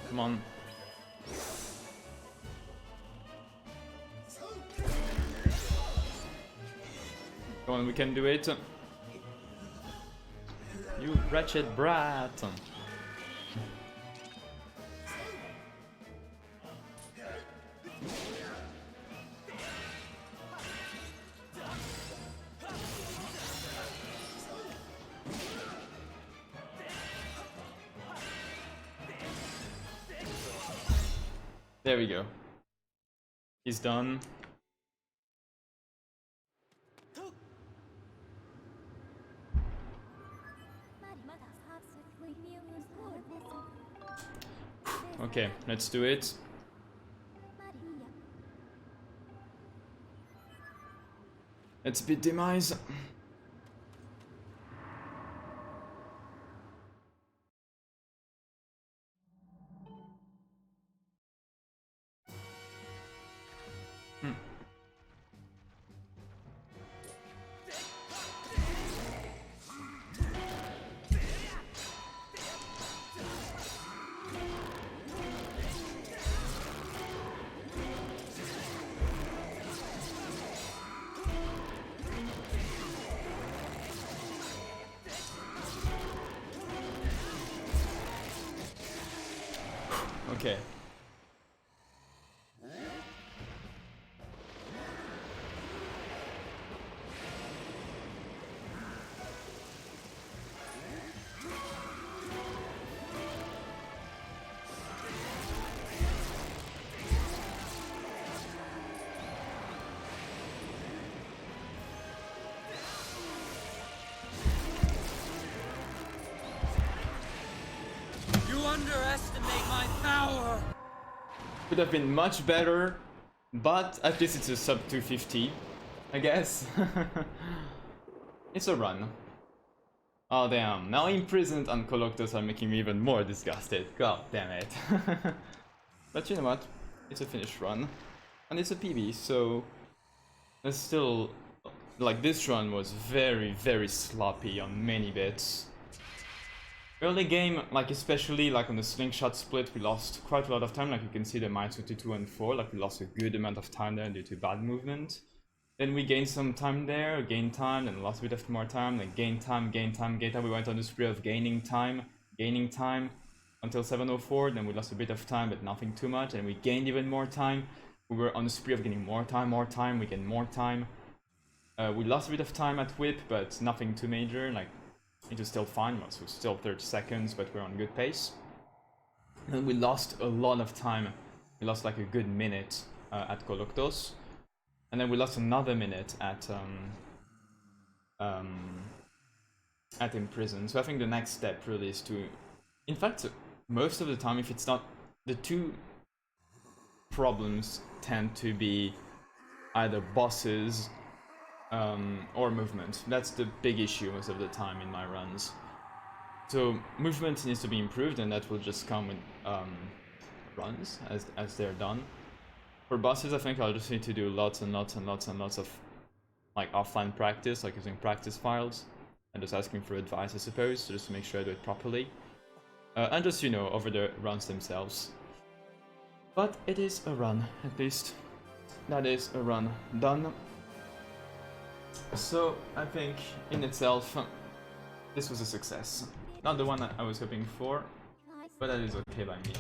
Come on. Come on, we can do it. You wretched brat. There we go. He's done. Okay, let's do it. Let's beat Demise. Okay. You underestimate my power! Could have been much better, but at least it's a sub 250, I guess. It's a run. Oh damn, now imprisoned and Coloctos are making me even more disgusted. God damn it. But you know what? It's a finished run. And it's a PB, so it's still like this run was very, very sloppy on many bits. Early game, like especially like on the slingshot split, we lost quite a lot of time. Like you can see the -22 and 4, like we lost a good amount of time there due to bad movement. Then we gained some time there, gained time, and lost a bit of more time, then gained time, gained time, gained time. We went on the spree of gaining time until 7:04. Then we lost a bit of time, but nothing too much, and we gained even more time. We were on the spree of getting more time, we gained more time. We lost a bit of time at whip, but nothing too major, like it was still fine, so still 30 seconds, but we're on good pace. And we lost a lot of time. We lost like a good minute at Coloctos. And then we lost another minute at Imprison. So I think the next step really is to... In fact, most of the time, if it's not... The two problems tend to be either bosses or movement. That's the big issue most of the time in my runs. So movement needs to be improved, and that will just come with runs as they're done. For bosses, I think I'll just need to do lots and lots of like offline practice, like using practice files and just asking for advice, I suppose, so just to make sure I do it properly. And just, you know, over the runs themselves. But it is a run, at least. That is a run done. So I think in itself, this was a success. Not the one I was hoping for, but that is okay by me.